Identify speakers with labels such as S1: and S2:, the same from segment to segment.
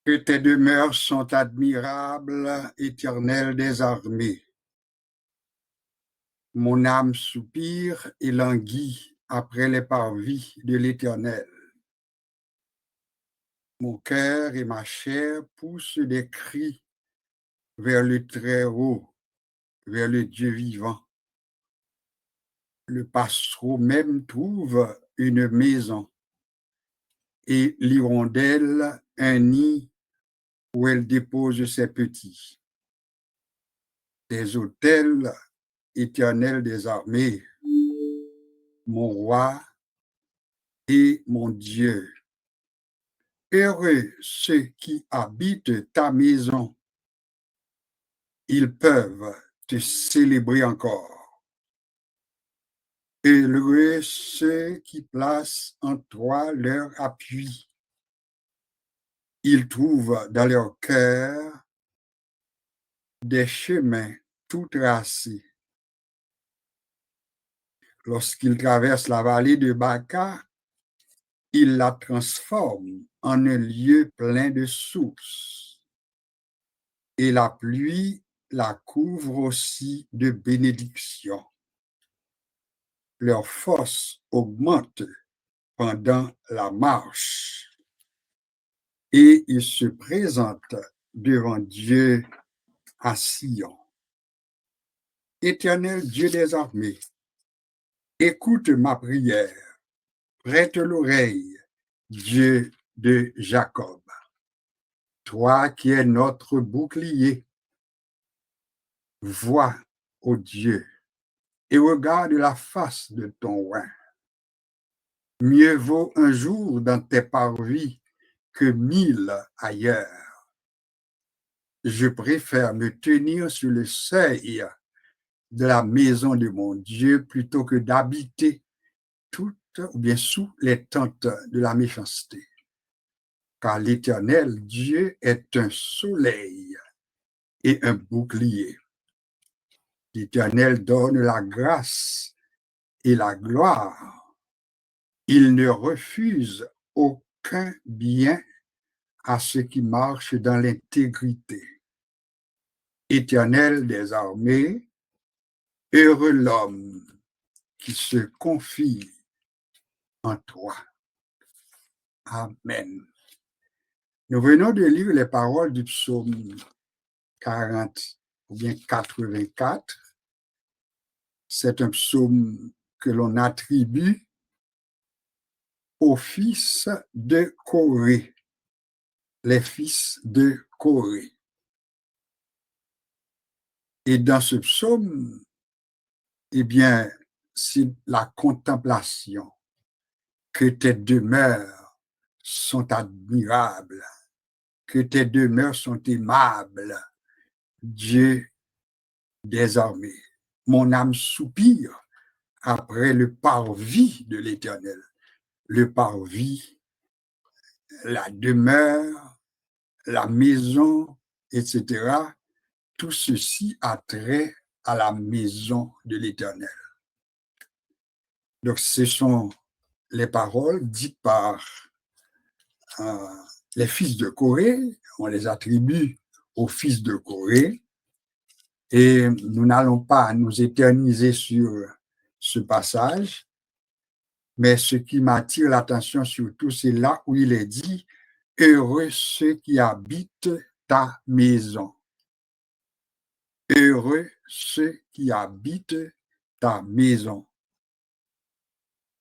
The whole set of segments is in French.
S1: Que tes demeures sont admirables, Éternel des armées. Mon âme soupire et languit après les parvis de l'Éternel. Mon cœur et ma chair poussent des cris vers le Très-Haut, vers le Dieu vivant. Le passereau même trouve une maison et l'hirondelle un nid où elle dépose ses petits. Tes autels, Éternel des armées, mon roi et mon Dieu. Heureux ceux qui habitent ta maison, ils peuvent te célébrer encore. Heureux ceux qui placent en toi leur appui, ils trouvent dans leur cœur des chemins tout tracés. Lorsqu'ils traversent la vallée de Baca, ils la transforment en un lieu plein de sources. Et la pluie la couvre aussi de bénédictions. Leur force augmente pendant la marche et ils se présentent devant Dieu à Sion. Éternel Dieu des armées, écoute ma prière, prête l'oreille, Dieu de Jacob. Toi qui es notre bouclier, vois, ô Dieu, et regarde la face de ton roi. Mieux vaut un jour dans tes parvis que 1000 ailleurs. Je préfère me tenir sur le seuil de la maison de mon Dieu plutôt que d'habiter toutes ou bien sous les tentes de la méchanceté. Car l'Éternel Dieu est un soleil et un bouclier. L'Éternel donne la grâce et la gloire. Il ne refuse aucun bien à ceux qui marchent dans l'intégrité. Éternel des armées, heureux l'homme qui se confie en toi. Amen. Nous venons de lire les paroles du psaume 40 ou bien 84. C'est un psaume que l'on attribue aux fils de Corée, les fils de Corée. Et dans ce psaume, eh bien, c'est la contemplation, que tes demeures sont admirables, que tes demeures sont aimables, Dieu des armées. Mon âme soupire après le parvis de l'Éternel. Le parvis, la demeure, la maison, etc. Tout ceci a trait à la maison de l'Éternel. Donc, ce sont les paroles dites par les fils de Corée. On les attribue aux fils de Corée. Et nous n'allons pas nous éterniser sur ce passage, mais ce qui m'attire l'attention surtout, c'est là où il est dit « Heureux ceux qui habitent ta maison ». Heureux ceux qui habitent ta maison.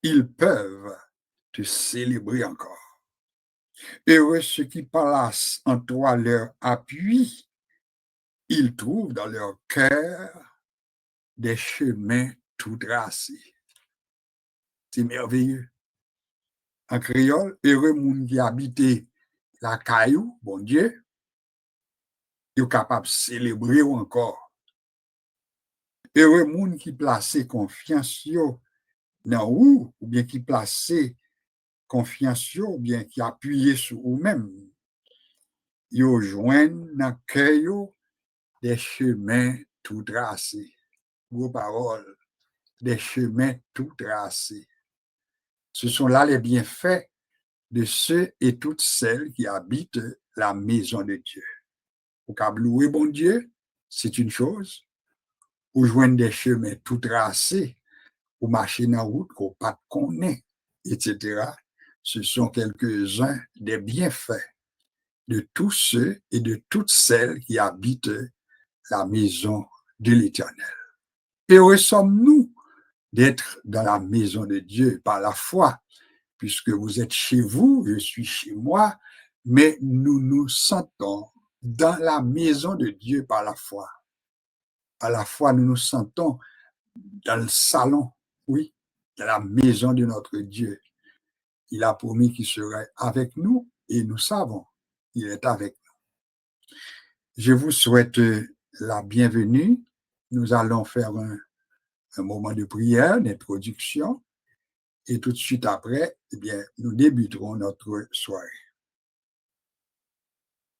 S1: Ils peuvent te célébrer encore. Heureux ceux qui placent en toi leur appui. Ils trouvent dans leur cœur des chemins tout tracés. C'est merveilleux. En créole, heureux moun qui habite la caillou, bon Dieu, ils sont capables de célébrer encore. Heureux moun qui place confiance dans ou bien qui place confiance ou bien qui appuie sur vous-même. Ils joignent dans le cœur des chemins tout tracés. Vos paroles, des chemins tout tracés. Ce sont là les bienfaits de ceux et toutes celles qui habitent la maison de Dieu. Pour louer bon Dieu, c'est une chose. Ou joindre des chemins tout tracés, ou marcher dans la route qu'on pas connaît, etc. Ce sont quelques-uns des bienfaits de tous ceux et de toutes celles qui habitent la maison de l'Éternel. Et heureux sommes-nous d'être dans la maison de Dieu par la foi, puisque vous êtes chez vous, je suis chez moi, mais nous nous sentons dans la maison de Dieu par la foi. À la fois, nous nous sentons dans le salon, oui, dans la maison de notre Dieu. Il a promis qu'il serait avec nous et nous savons qu'il est avec nous. Je vous souhaite la bienvenue. Nous allons faire un moment de prière, d'introduction, et tout de suite après, eh bien, nous débuterons notre soirée.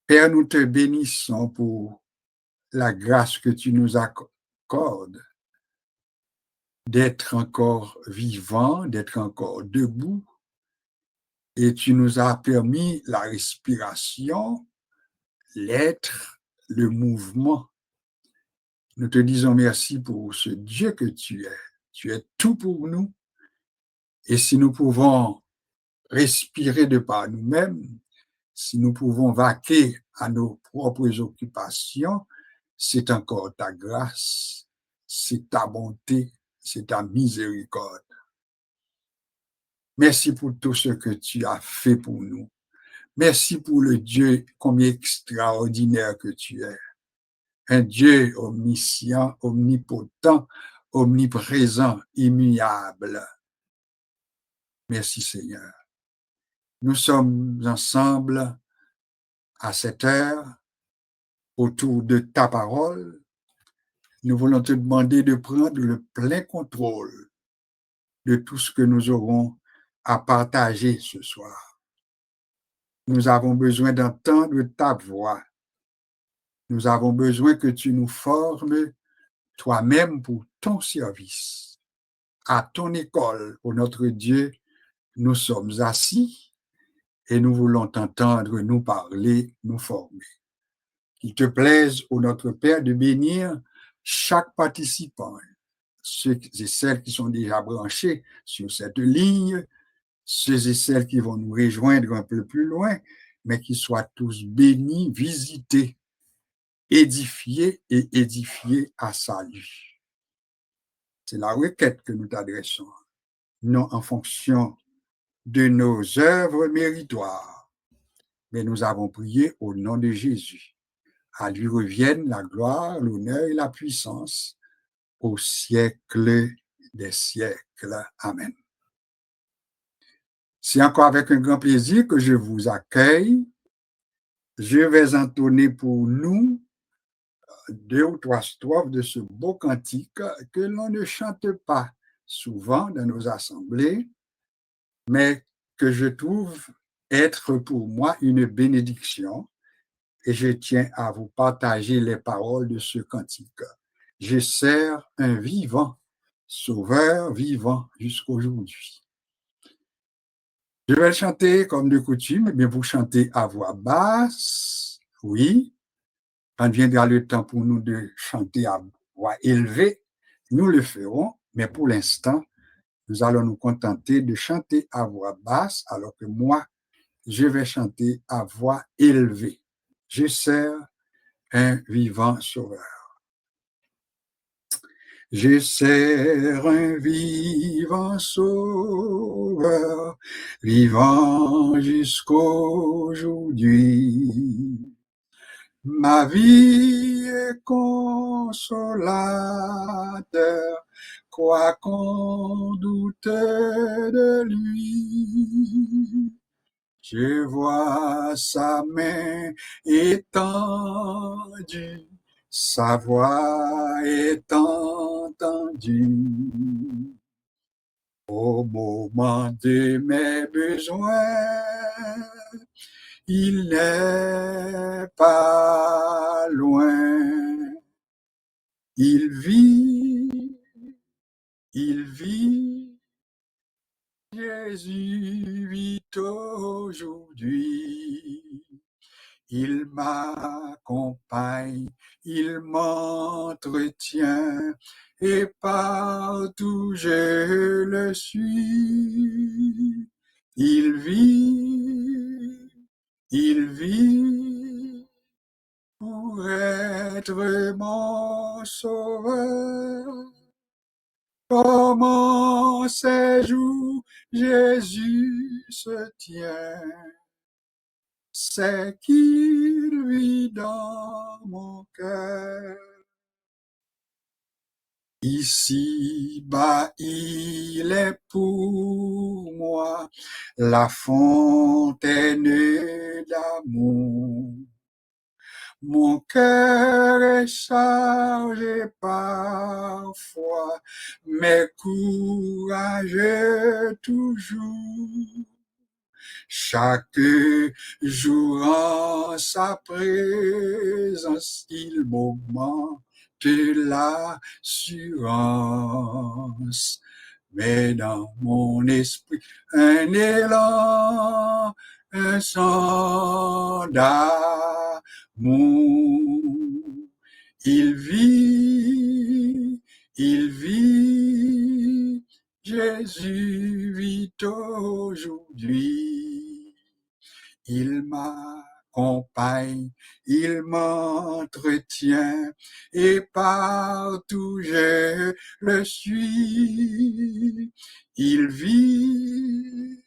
S1: Père, nous te bénissons pour la grâce que tu nous accordes d'être encore vivant, d'être encore debout, et tu nous as permis la respiration, l'être, le mouvement. Nous te disons merci pour ce Dieu que tu es. Tu es tout pour nous. Et si nous pouvons respirer de par nous-mêmes, si nous pouvons vaquer à nos propres occupations, c'est encore ta grâce, c'est ta bonté, c'est ta miséricorde. Merci pour tout ce que tu as fait pour nous. Merci pour le Dieu combien extraordinaire que tu es. Un Dieu omniscient, omnipotent, omniprésent, immuable. Merci Seigneur. Nous sommes ensemble à cette heure autour de ta parole. Nous voulons te demander de prendre le plein contrôle de tout ce que nous aurons à partager ce soir. Nous avons besoin d'entendre ta voix. Nous avons besoin que tu nous formes toi-même pour ton service. À ton école, ô notre Dieu, nous sommes assis et nous voulons t'entendre nous parler, nous former. Qu'il te plaise, ô notre Père, de bénir chaque participant, ceux et celles qui sont déjà branchés sur cette ligne, ceux et celles qui vont nous rejoindre un peu plus loin, mais qui soient tous bénis, visités, édifiés et édifiés à salut. C'est la requête que nous t'adressons, non en fonction de nos œuvres méritoires, mais nous avons prié au nom de Jésus. À lui reviennent la gloire, l'honneur et la puissance au siècle des siècles. Amen. C'est encore avec un grand plaisir que je vous accueille. Je vais entonner pour nous 2 ou 3 strophes de ce beau cantique que l'on ne chante pas souvent dans nos assemblées, mais que je trouve être pour moi une bénédiction, et je tiens à vous partager les paroles de ce cantique. Je sers un vivant, sauveur vivant jusqu'aujourd'hui. Je vais le chanter comme de coutume, mais vous chantez à voix basse, oui. Quand viendra le temps pour nous de chanter à voix élevée, nous le ferons, mais pour l'instant, nous allons nous contenter de chanter à voix basse, alors que moi, je vais chanter à voix élevée. Je sers un vivant sauveur. Je sers un vivant sauveur, vivant jusqu'aujourd'hui. Ma vie est consolateur, quoi qu'on doute de lui. Je vois sa main étendue, sa voix est entendue. Au moment de mes besoins, il n'est pas loin. Il vit, Jésus vit aujourd'hui. Il m'accompagne, il m'entretient, et partout je le suis. Il vit pour être mon sauveur. Comment ces jours Jésus se tient, c'est qu'il vit dans mon cœur. Ici-bas, il est pour moi la fontaine d'amour. Mon cœur est chargé parfois, mais courageux toujours. Chaque jour en sa présence, il m'augmente l'assurance. Mais dans mon esprit, un élan, un sang d'amour. Il vit, Jésus vit aujourd'hui. Il m'accompagne, il m'entretient, et partout je le suis. Il vit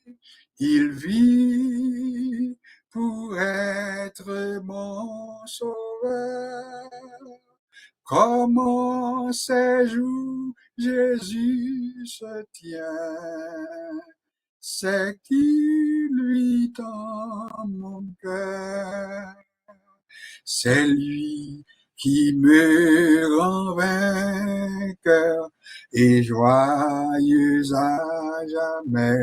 S1: pour être mon sauveur. Comment ces jours Jésus se tient, c'est qu'il lui dans mon cœur. C'est lui qui me rend vainqueur et joyeux à jamais.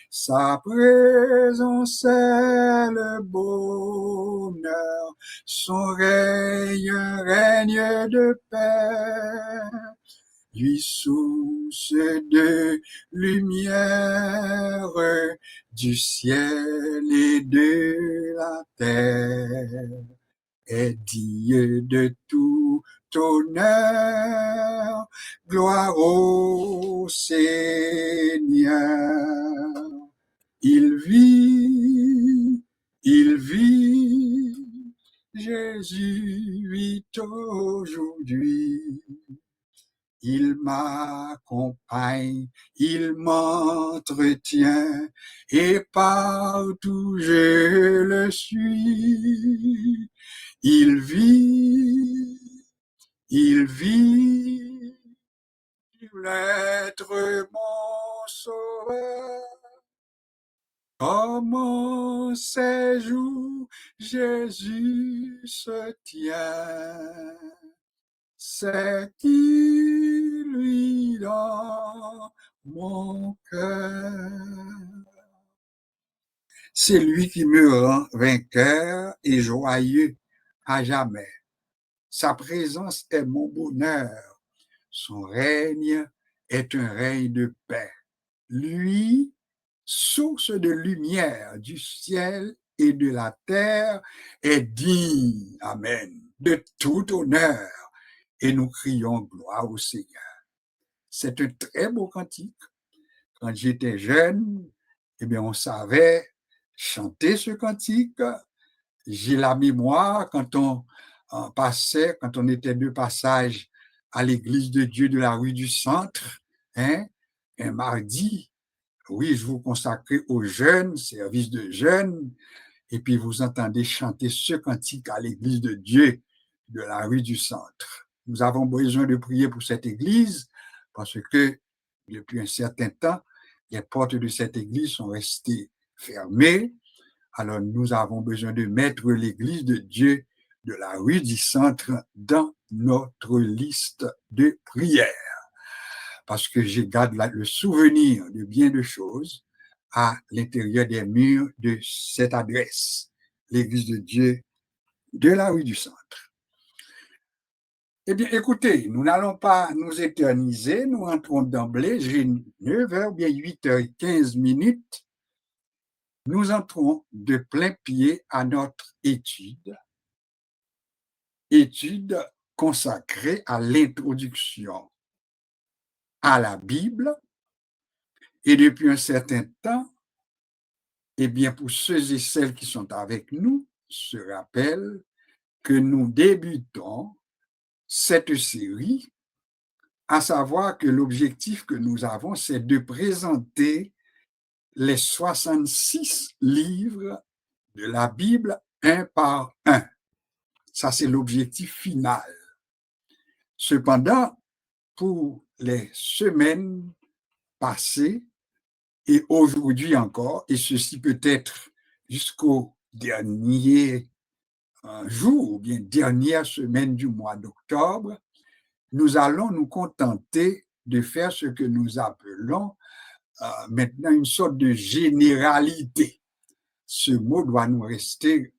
S1: Sa présence est le bonheur, son règne, un règne de paix. Lui source de lumière du ciel et de la terre, est digne de tout honneur, gloire au Seigneur. Il vit, Jésus vit aujourd'hui. Il m'accompagne, il m'entretient, et partout je le suis. Il vit, l'être mon sauveur. Comment ces jours Jésus se tient, c'est qui lui dans mon cœur. C'est lui qui me rend vainqueur et joyeux à jamais. Sa présence est mon bonheur. Son règne est un règne de paix. Lui, source de lumière du ciel et de la terre, est digne, amen, de tout honneur. Et nous crions gloire au Seigneur. C'est un très beau cantique. Quand j'étais jeune, eh bien, on savait chanter ce cantique. J'ai la mémoire quand on passait, quand on était de passage à l'église de Dieu de la rue du Centre, hein, un mardi. Oui, je vous consacrais aux jeunes, service de jeunes, et puis vous entendez chanter ce cantique à l'église de Dieu de la rue du Centre. Nous avons besoin de prier pour cette église parce que depuis un certain temps, les portes de cette église sont restées fermées. Alors nous avons besoin de mettre l'église de Dieu de la rue du Centre dans notre liste de prières. Parce que je garde le souvenir de bien de choses à l'intérieur des murs de cette adresse, l'église de Dieu de la rue du Centre. Eh bien, écoutez, nous n'allons pas nous éterniser, nous rentrons d'emblée, j'ai 9h, bien 8h15. Nous entrons de plein pied à notre étude consacrée à l'introduction à la Bible. Et depuis un certain temps, eh bien, pour ceux et celles qui sont avec nous, se rappellent que nous débutons cette série, à savoir que l'objectif que nous avons, c'est de présenter les 66 livres de la Bible un par un. Ça, c'est l'objectif final. Cependant, pour les semaines passées et aujourd'hui encore, et ceci peut-être jusqu'au dernier jour ou bien dernière semaine du mois d'octobre, nous allons nous contenter de faire ce que nous appelons maintenant une sorte de généralité. Ce mot doit nous rester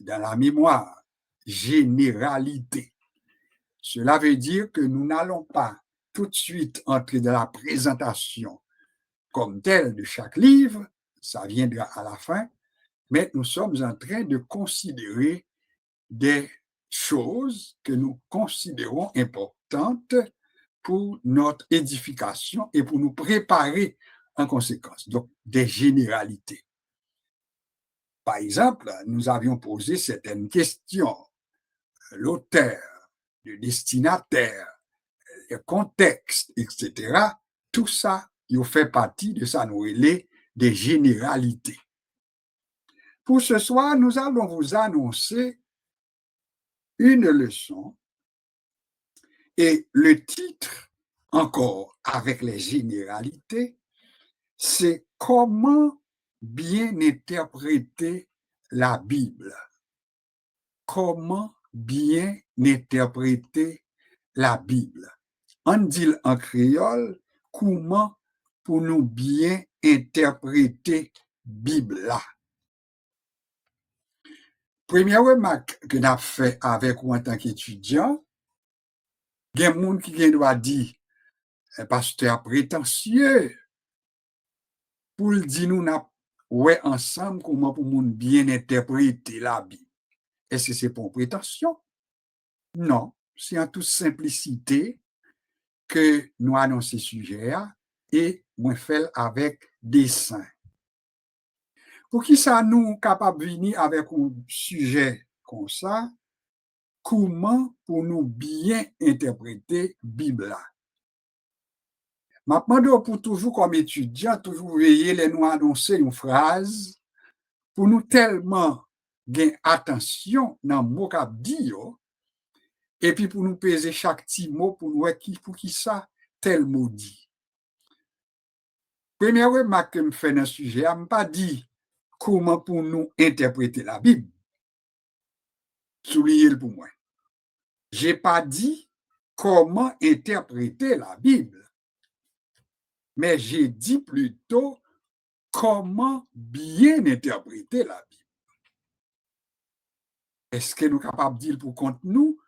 S1: dans la mémoire. Généralité. Cela veut dire que nous n'allons pas tout de suite entrer dans la présentation comme telle de chaque livre, ça viendra à la fin, mais nous sommes en train de considérer des choses que nous considérons importantes pour notre édification et pour nous préparer en conséquence. Donc, des généralités. Par exemple, nous avions posé certaines questions. L'auteur, le destinataire, le contexte, etc. Tout ça, il fait partie de ça, nous relais des généralités. Pour ce soir, nous allons vous annoncer une leçon et le titre, encore avec les généralités, c'est comment bien interpréter la Bible. Comment bien interpréter la Bible. On dit en créole, comment pour nous bien interpréter Bible là. Première remarque que nous avons fait avec vous en tant qu'étudiant, il y a des gens qui doit dire, pasteur prétentieux, pour le dire nous ouais ensemble comment pour nous bien interpréter la Bible. Est-ce que c'est pour prétention? Non, c'est en toute simplicité que nous annonçons ce sujet et nous faisons avec dessein. Pour qui ça nous capable de venir avec un sujet comme ça, comment pour nous bien interpréter Bible. Maintenant, pour toujours comme étudiant, toujours veiller les nous annoncer une phrase pour nous tellement gain attention dans le mot qu'a dit et puis pour nous peser chaque petit mot pour nous pour qui ça tel mot dit. Première remarque que je fais dans le sujet, je ne pas dit comment pour nous interpréter la Bible. Soulignez-le pour moi. Je n'ai pas dit comment interpréter la Bible, mais j'ai dit plutôt comment bien interpréter la Bible. Est-ce que nous sommes capables de dire pour compte nous,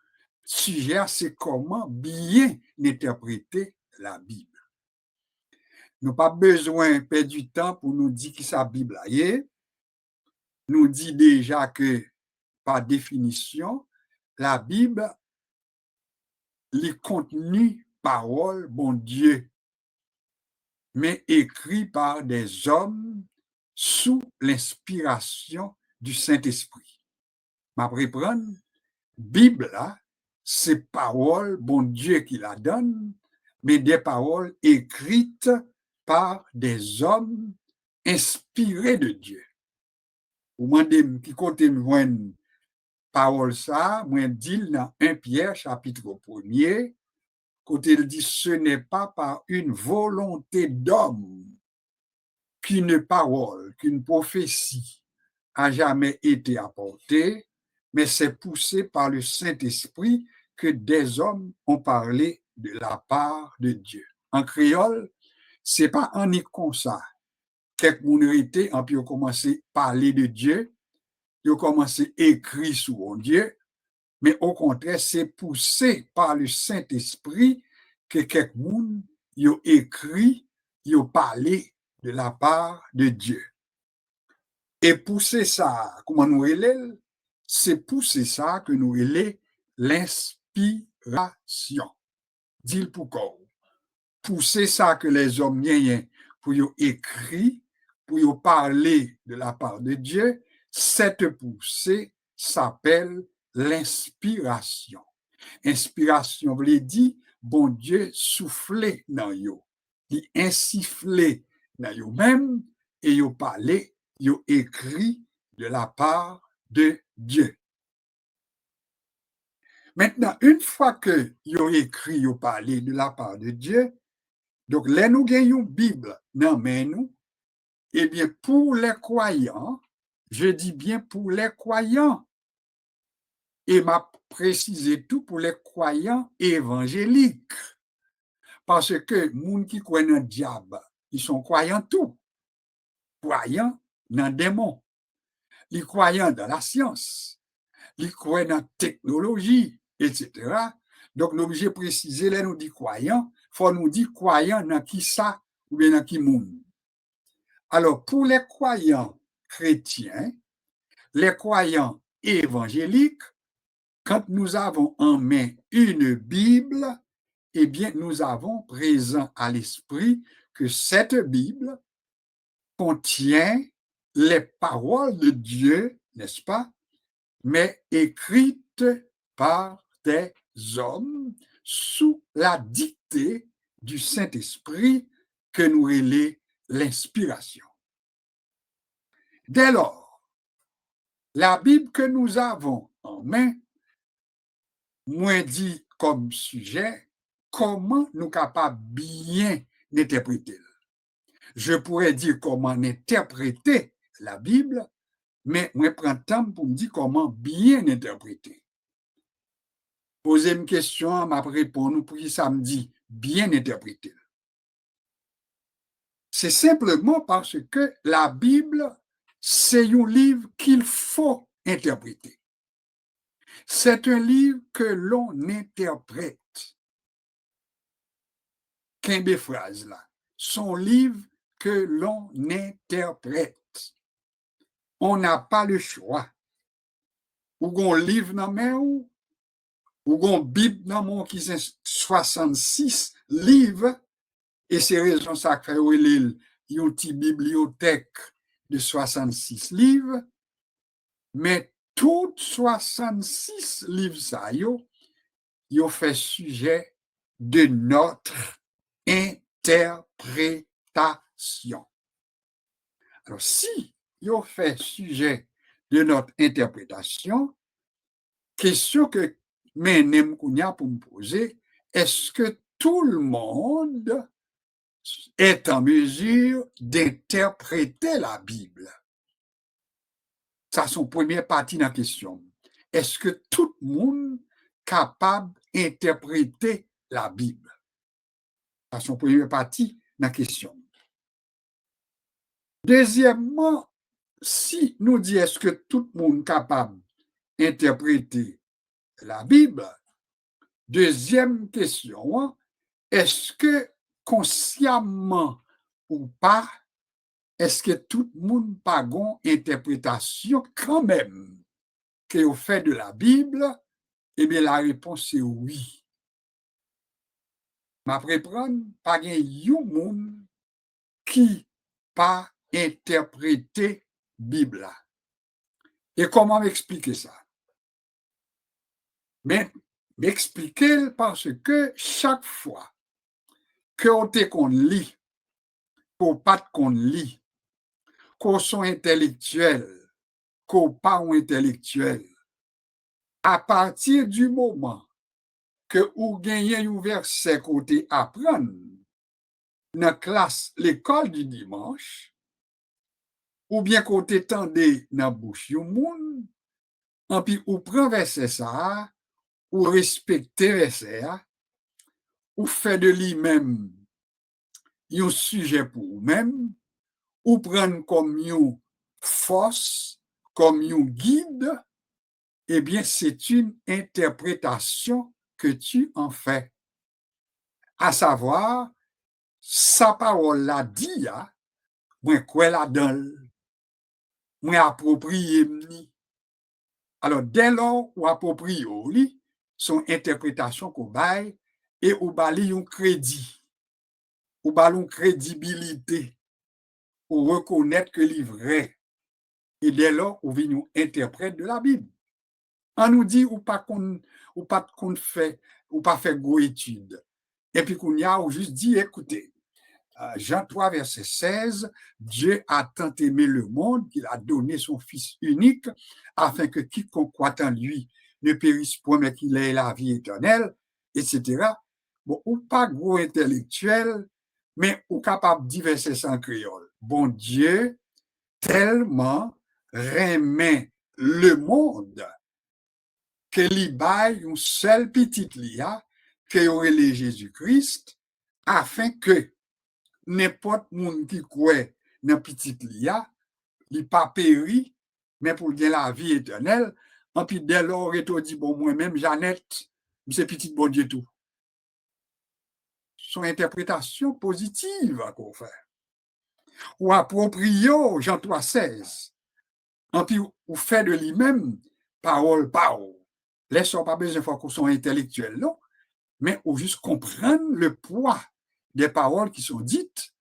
S1: sujet, c'est comment bien interpréter la Bible. Nous n'avons pas besoin de perdre du temps pour nous dire qui sa Bible est. Nous dit déjà que, par définition, la Bible, les contenus, paroles, bon Dieu, mais écrit par des hommes sous l'inspiration du Saint-Esprit. Ma reprendre, Bible, c'est paroles, bon Dieu qui la donne, mais des paroles écrites par des hommes inspirés de Dieu. Vous demandez qui côté moi parole ça, moi dit dans 1 Pierre chapitre 1er, côté il dit ce n'est pas par une volonté d'homme qu'une parole, qu'une prophétie a jamais été apportée, mais c'est poussé par le Saint-Esprit que des hommes ont parlé de la part de Dieu. En créole, c'est pas en y comme ça. Quelques minorités ont pu commencer à parler de Dieu, ils ont commencé à écrire sur Dieu, mais au contraire, c'est poussé par le Saint-Esprit que quelqu'un a écrit, a parlé de la part de Dieu. Et pousser ça, comment nous relève, c'est pousser ça que nous relève l'inspiration. Dis-le pourquoi. Pousser ça que les hommes gagnent pour écrire, pour parler de la part de Dieu, cette poussée s'appelle l'inspiration. Inspiration veut dire, bon Dieu souffler dans yo. Il insufflé dans yo même et yo parlé, yo écrit de la part de Dieu. Maintenant, une fois que yo écrit, yo parlé de la part de Dieu, donc là nous gagnons Bible dans main nous, eh bien pour les croyants, je dis bien pour les croyants, et m'a précisé tout pour les croyants évangéliques. Parce que les gens qui croient dans le diable, ils sont croyants tout. Croyants dans le démon. Ils croyants dans la science. Ils croient dans la technologie, etc. Donc, nous sommes obligés de préciser, là, nous dit croyants, il faut nous dire croyants dans qui ça ou bien dans qui monde. Alors, pour les croyants chrétiens, les croyants évangéliques, quand nous avons en main une Bible, eh bien, nous avons présent à l'esprit que cette Bible contient les paroles de Dieu, n'est-ce pas, mais écrites par des hommes sous la dictée du Saint-Esprit que nous relève l'inspiration. Dès lors, la Bible que nous avons en main, moins dit comme sujet, comment nous capables bien interpréter. Je pourrais dire comment interpréter la Bible, mais moi prends le temps pour me dire comment bien interpréter. Posez une question, m'a répondu pour qui ça me dit bien interpréter. C'est simplement parce que la Bible, c'est un livre qu'il faut interpréter. C'est un livre que l'on interprète. Quelle phrase là. Son livre que l'on interprète. On n'a pas le choix. Ou qu'on livre dans main ou qu'on Bible dans mon qui c'est 66 livres et c'est raison ça que une petite bibliothèque de 66 livres, mais toutes 66 livres ça yo fait sujet de notre interprétation. Alors si yo fait sujet de notre interprétation, question que menem kounya pour me poser, est-ce que tout le monde est en mesure d'interpréter la Bible? Ça, c'est une première partie de la question. Est-ce que tout le monde est capable d'interpréter la Bible? Ça, c'est une première partie de la question. Deuxièmement, si nous disons est-ce que tout le monde est capable d'interpréter la Bible, deuxième question, est-ce que consciemment ou pas, est-ce que tout le monde n'a pas une interprétation quand même qu'on fait de la Bible? Eh bien, la réponse est oui. Ma préprendre, pas un monde qui pas interprété Bible. Et comment m'expliquer ça? Mais m'expliquer parce que chaque fois qu'on lit, qu'on pas qu'on lit, qu'on soit intellectuel, qu'on pas intellectuel, à partir du moment que ou gagnez un verset côté apprendre dans classe l'école du dimanche, ou bien côté tendez dans bouche du monde, en puis ou prend verset ça, ou respecter verset, ou fait de lui-même un sujet pour vous-même, ou prendre comme une force, comme un guide, eh bien, c'est une interprétation que tu en fais. À savoir, sa parole la dit, moi, quoi la donne, moi, approprié m'ni. Alors, dès lors, ou approprié li, son interprétation qu'on baille, et ou bali un crédit, ou bali une crédibilité, ou reconnaître que c'est vrai. Et dès lors, on vient nous interprète de la Bible. On nous dit ou pas qu'on fait, ou pas fait gros études. Et puis qu'on y a, ou juste dit, écoutez, Jean 3, verset 16, Dieu a tant aimé le monde qu'il a donné son Fils unique afin que quiconque croit en lui ne périsse point, mais qu'il ait la vie éternelle, etc. Bon, ou pas gros intellectuel, mais ou capable de dire verset sans créole. Bon Dieu, tellement remet le monde que li baille un seul petit lia que aurait les Jésus-Christ afin que n'importe monde qui croit dans petit lia, il pas péri, mais pour gagner la vie éternelle. En puis dès lors, et dit bon moi-même Jeannette, c'est petit bon Dieu tout. Son interprétation positive qu'on fait. Ou approprié Jean 3, 16. En puis ou fait de lui-même parole. Laissons pas besoin de qu'on soit intellectuel, non, mais ou juste comprendre le poids des paroles qui sont dites,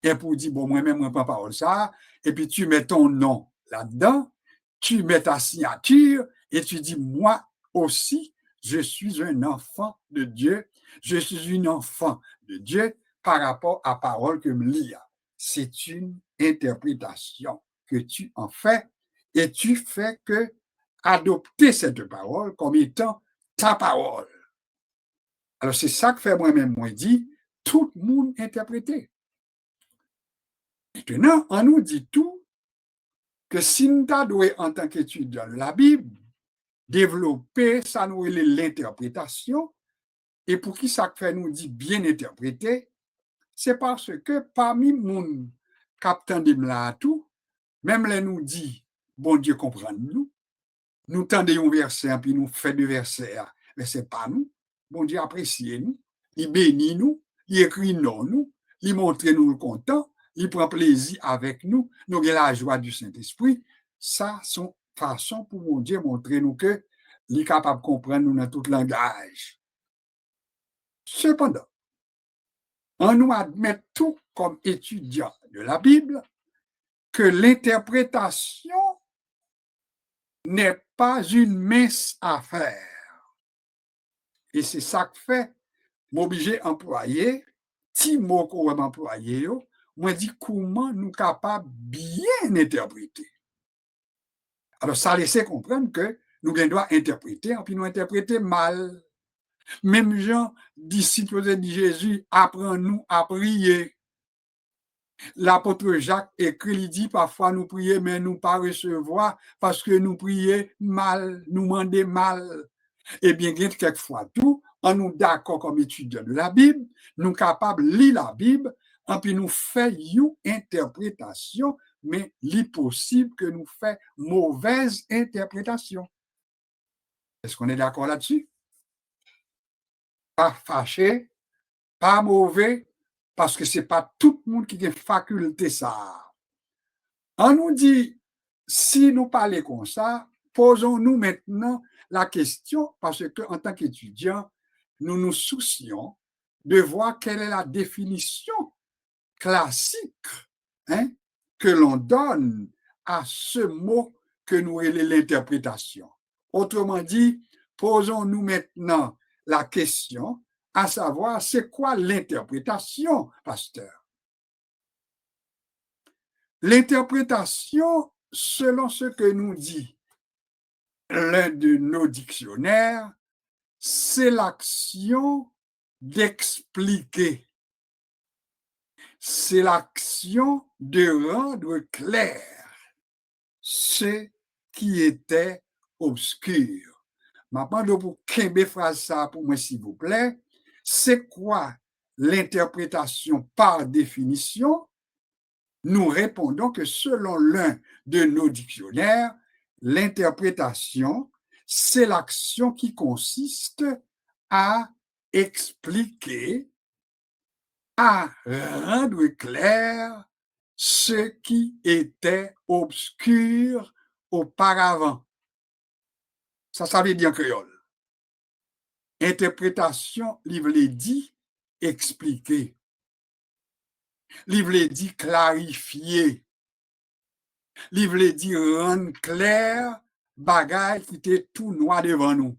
S1: et pour dire, bon, moi-même, moi, pas parole ça, et puis tu mets ton nom là-dedans, tu mets ta signature, et tu dis, moi aussi, je suis un enfant de Dieu, je suis une enfant de Dieu par rapport à parole que me lis. C'est une interprétation que tu en fais, et tu fais que adopter cette parole comme étant ta parole. Alors, c'est ça que fait moi-même, moi, dit, tout le monde interprété. Maintenant, on nous dit tout que si nous devons, en tant qu'étudiant de la Bible, développer ça, nous l'interprétation, et pour qui ça fait nous dit bien interpréter, c'est parce que parmi les captants de là tout, même les nous dit, bon Dieu comprend nous, nous tendons un verset, puis nous faisons deux versets, mais ce n'est pas nous. Bon Dieu apprécie nous, il bénit nous, il écrit non nous, il montre nous le content, il prend plaisir avec nous, nous avons la joie du Saint-Esprit. Ça, c'est une façon pour mon Dieu montrer nous que il est capable de comprendre nous dans tout langage. Cependant, on nous admet tout comme étudiants de la Bible que l'interprétation n'est pas une mince affaire. Et c'est ça que fait, m'obliger employer, petit mot qu'on va employer, moi dit comment nous capables bien interpréter. Alors ça laisse comprendre que nous devons interpréter, et puis nous interpréter mal. Même Jean, disciple de Jésus, apprend-nous à prier. L'apôtre Jacques écrit, il dit parfois nous prions, mais nous pas recevoir parce que nous prions mal, nous demandons mal. Eh bien, quelquefois tout, on nous d'accord comme étudiants de la Bible, nous capables de lire la Bible, et puis nous faisons une interprétation, mais il est possible que nous fassions mauvaise interprétation. Est-ce qu'on est d'accord là-dessus? Pas fâché, pas mauvais, parce que ce n'est pas tout le monde qui a faculté ça. On nous dit, si nous parlons comme ça, posons-nous maintenant la question, parce qu'en tant qu'étudiants, nous nous soucions de voir quelle est la définition classique que l'on donne à ce mot que nous est l'interprétation. Autrement dit, posons-nous maintenant la question à savoir c'est quoi l'interprétation, pasteur? L'interprétation, selon ce que nous dit l'un de nos dictionnaires, c'est l'action d'expliquer. C'est l'action de rendre clair ce qui était obscur. Maintenant, pour qu'un phrase ça pour moi, s'il vous plaît, c'est quoi l'interprétation par définition? Nous répondons que selon l'un de nos dictionnaires, l'interprétation, c'est l'action qui consiste à expliquer, à rendre clair ce qui était obscur auparavant. Ça veut dire en créole. Interprétation, livre les dit, expliquer. Livre les dit, clarifier. Livre les dit, rendre clair, bagay qui était tout noir devant nous.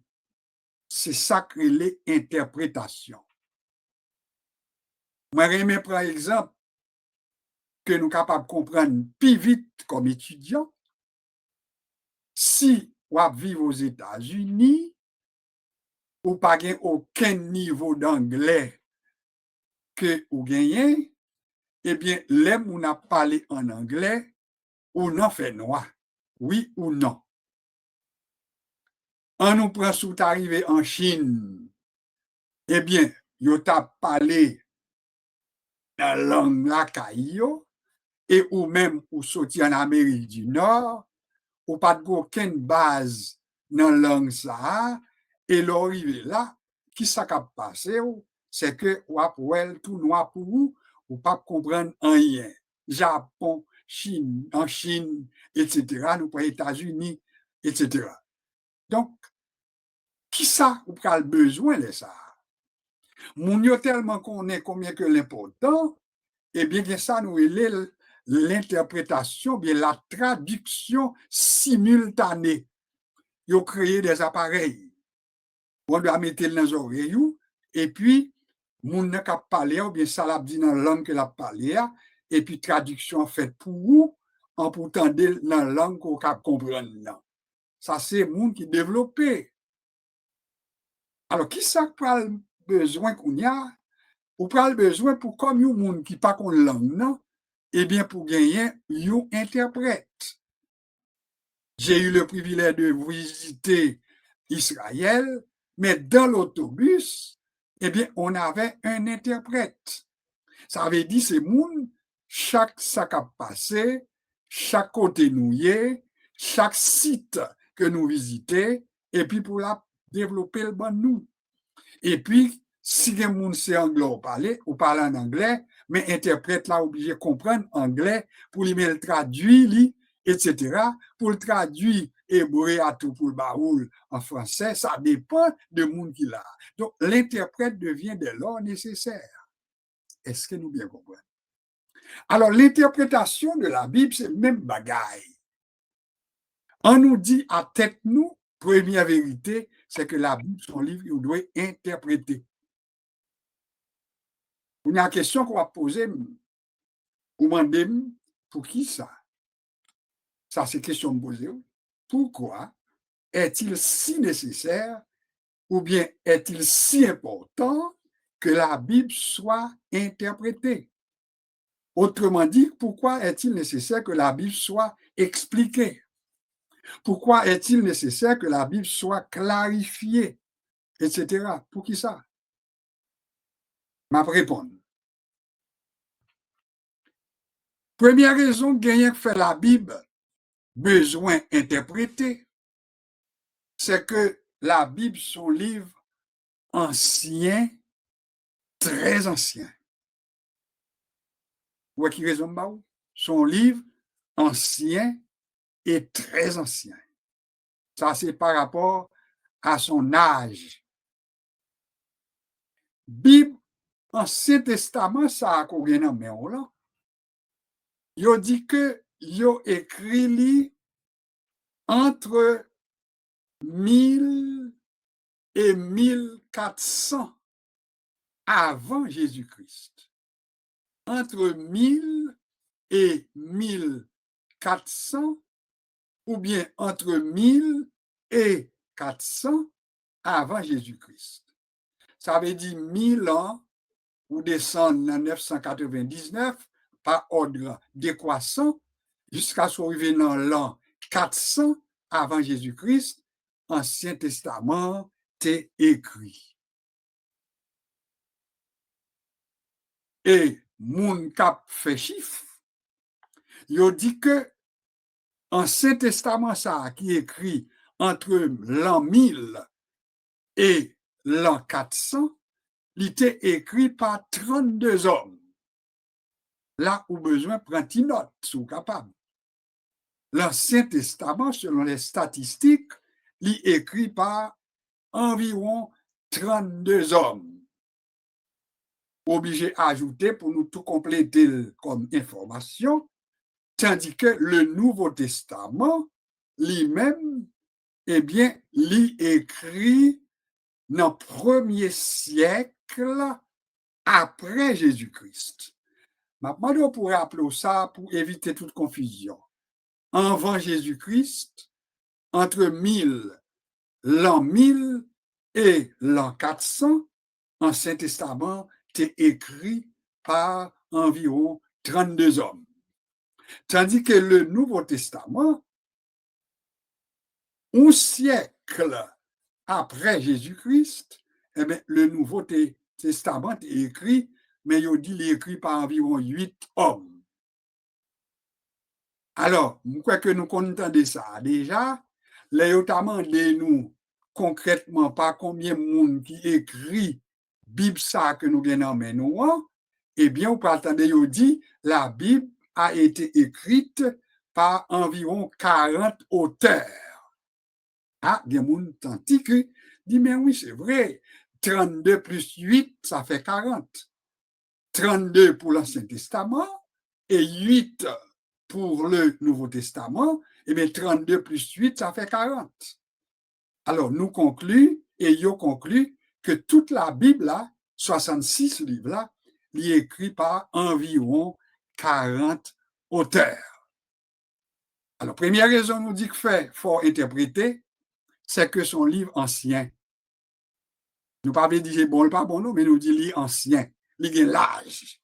S1: C'est ça que les interprétations. Moi, je prends exemple que nous sommes capables de comprendre plus vite comme étudiants. Si on vit aux États-Unis, ou pas aucun niveau d'anglais que vous gagnez, eh bien, les où on a parlé en anglais, ou non fait noir. Oui ou non. On nous prend sous arrivé en Chine, eh bien, yo t'a parlé la langue la caillou, et ou même ou sorti en Amérique du Nord, ou pas aucune base dans la langue ça, et l'arrivée là, qui ça a passé, c'est que ou après tout noir pour vous, ou pas comprendre rien. Japon, Chine, en Chine, etc., nous pour les États-Unis, etc. Donc, qui ça ou pas le besoin de ça? Moun yo tellement connaît combien que l'important, eh bien que ça nous est l'interprétation, bien la traduction simultanée. Ils ont créé des appareils. On doit mettre dans les oreilles, et puis, moun n'a qu'à parler, ou bien ça l'a dit dans la langue que l'a parlé, et puis traduction faite pour vous, en pourtant dans la langue qu'on peut comprendre. Ça, c'est moun qui développé. Alors, qui ça a besoin qu'on y a? Ou pas le besoin pour comme yon moun qui pas qu'on langue, non? Eh bien, pour gagner, yon interprète. J'ai eu le privilège de visiter Israël, mais dans l'autobus, eh bien, on avait un interprète. Ça veut dire, c'est moun, chaque sac à passer, chaque côté nous y est, chaque site que nous visitons, et puis pour la développer le bon nous. Et puis, si les gens c'est anglais ou parle en anglais, mais interprète là obligé de comprendre anglais pour lui le traduire, etc. Pour le traduire hébreu à tout pour le baoul en français, ça dépend de monde qui l'a. Donc, l'interprète devient dès lors nécessaire. Est-ce que nous bien comprenons? Alors, l'interprétation de la Bible, c'est le même bagaille. On nous dit à tête nous, première vérité, c'est que la Bible, son livre, il doit interpréter. Il y a une question qu'on va poser, ou demander, pour qui ça? Ça, c'est question de poser. Pourquoi est-il si nécessaire ou bien est-il si important que la Bible soit interprétée? Autrement dit, pourquoi est-il nécessaire que la Bible soit expliquée? Pourquoi est-il nécessaire que la Bible soit clarifiée, etc.? Pour qui ça? Ma réponse. Première raison gagnant que fait la Bible besoin interpréter, c'est que la Bible, son livre ancien, très ancien. Vous voyez qui raison bah? Son livre ancien et très ancien. Ça, c'est par rapport à son âge. Bible, Ancien Testament, ça a combien de temps là? Il dit que il écrit entre 1000 et 1400 avant Jésus-Christ. Entre 1000 et 1400, ou bien entre 1000 et 400 avant Jésus-Christ. Ça veut dire 1000 ans ou descendre en 999 par ordre décroissant jusqu'à ce arriver dans l'an 400 avant Jésus-Christ, Ancien Testament t'est écrit. Et moun kap fait chiffre, il dit que Ancien Testament ça qui écrit entre l'an 1000 et l'an 400, il était écrit par 32 hommes. Là où besoin, prend une note, si vous capable. L'Ancien Testament, selon les statistiques, il est écrit par environ 32 hommes. Obligé à ajouter pour nous tout compléter comme information, tandis que le Nouveau Testament, lui-même, eh bien, écrit dans le premier siècle après Jésus-Christ. Maintenant, on pourrait appeler ça pour éviter toute confusion. Avant Jésus-Christ, entre l'an 1000 et l'an 400, l'Ancien Testament est écrit par environ 32 hommes. Tandis que le Nouveau Testament, un siècle après Jésus-Christ, eh bien, le Nouveau Testament est écrit, mais il est écrit par environ 8 hommes. Alors, pourquoi que nous comptons ça? Déjà, les notamment nous concrètement pas combien de monde qui écrit Bible ça que nous venons nous, eh bien, on peut attendre, dit, la Bible a été écrite par environ 40 auteurs. Ah, il y a des gens qui dit, mais oui, c'est vrai, 32 plus 8, ça fait 40. 32 pour l'Ancien Testament et 8 pour le Nouveau Testament, et bien 32 plus 8, ça fait 40. Alors, nous concluons, et yo conclut que toute la Bible, là, 66 livres, là, est écrit par environ 40 auteurs. Alors, première raison, nous dit que fait faut interpréter, c'est que son livre ancien. Nous pas dire bon, pas bon, non, mais nous dit livre ancien, il a l'âge.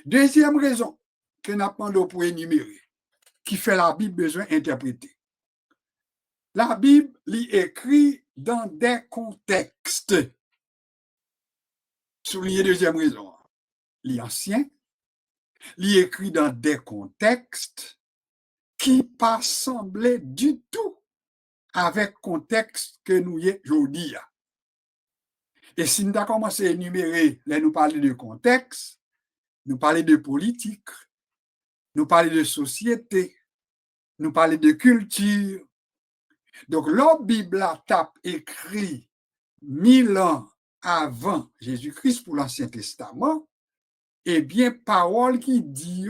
S1: Deuxième raison que nous avons pour énumérer, qui fait la Bible besoin d'interpréter. La Bible est écrite dans des contextes. Souligner deuxième raison. L'ancien, il est écrit dans des contextes qui ne pas sembler du tout avec le contexte que nous y aujourd'hui. Et si nous avons commencé à énumérer, là, nous parler de contexte, nous parler de politique, nous parler de société, nous parler de culture. Donc, la Bible a tape écrit 1000 ans avant Jésus-Christ pour l'Ancien Testament, eh bien, parole qui dit,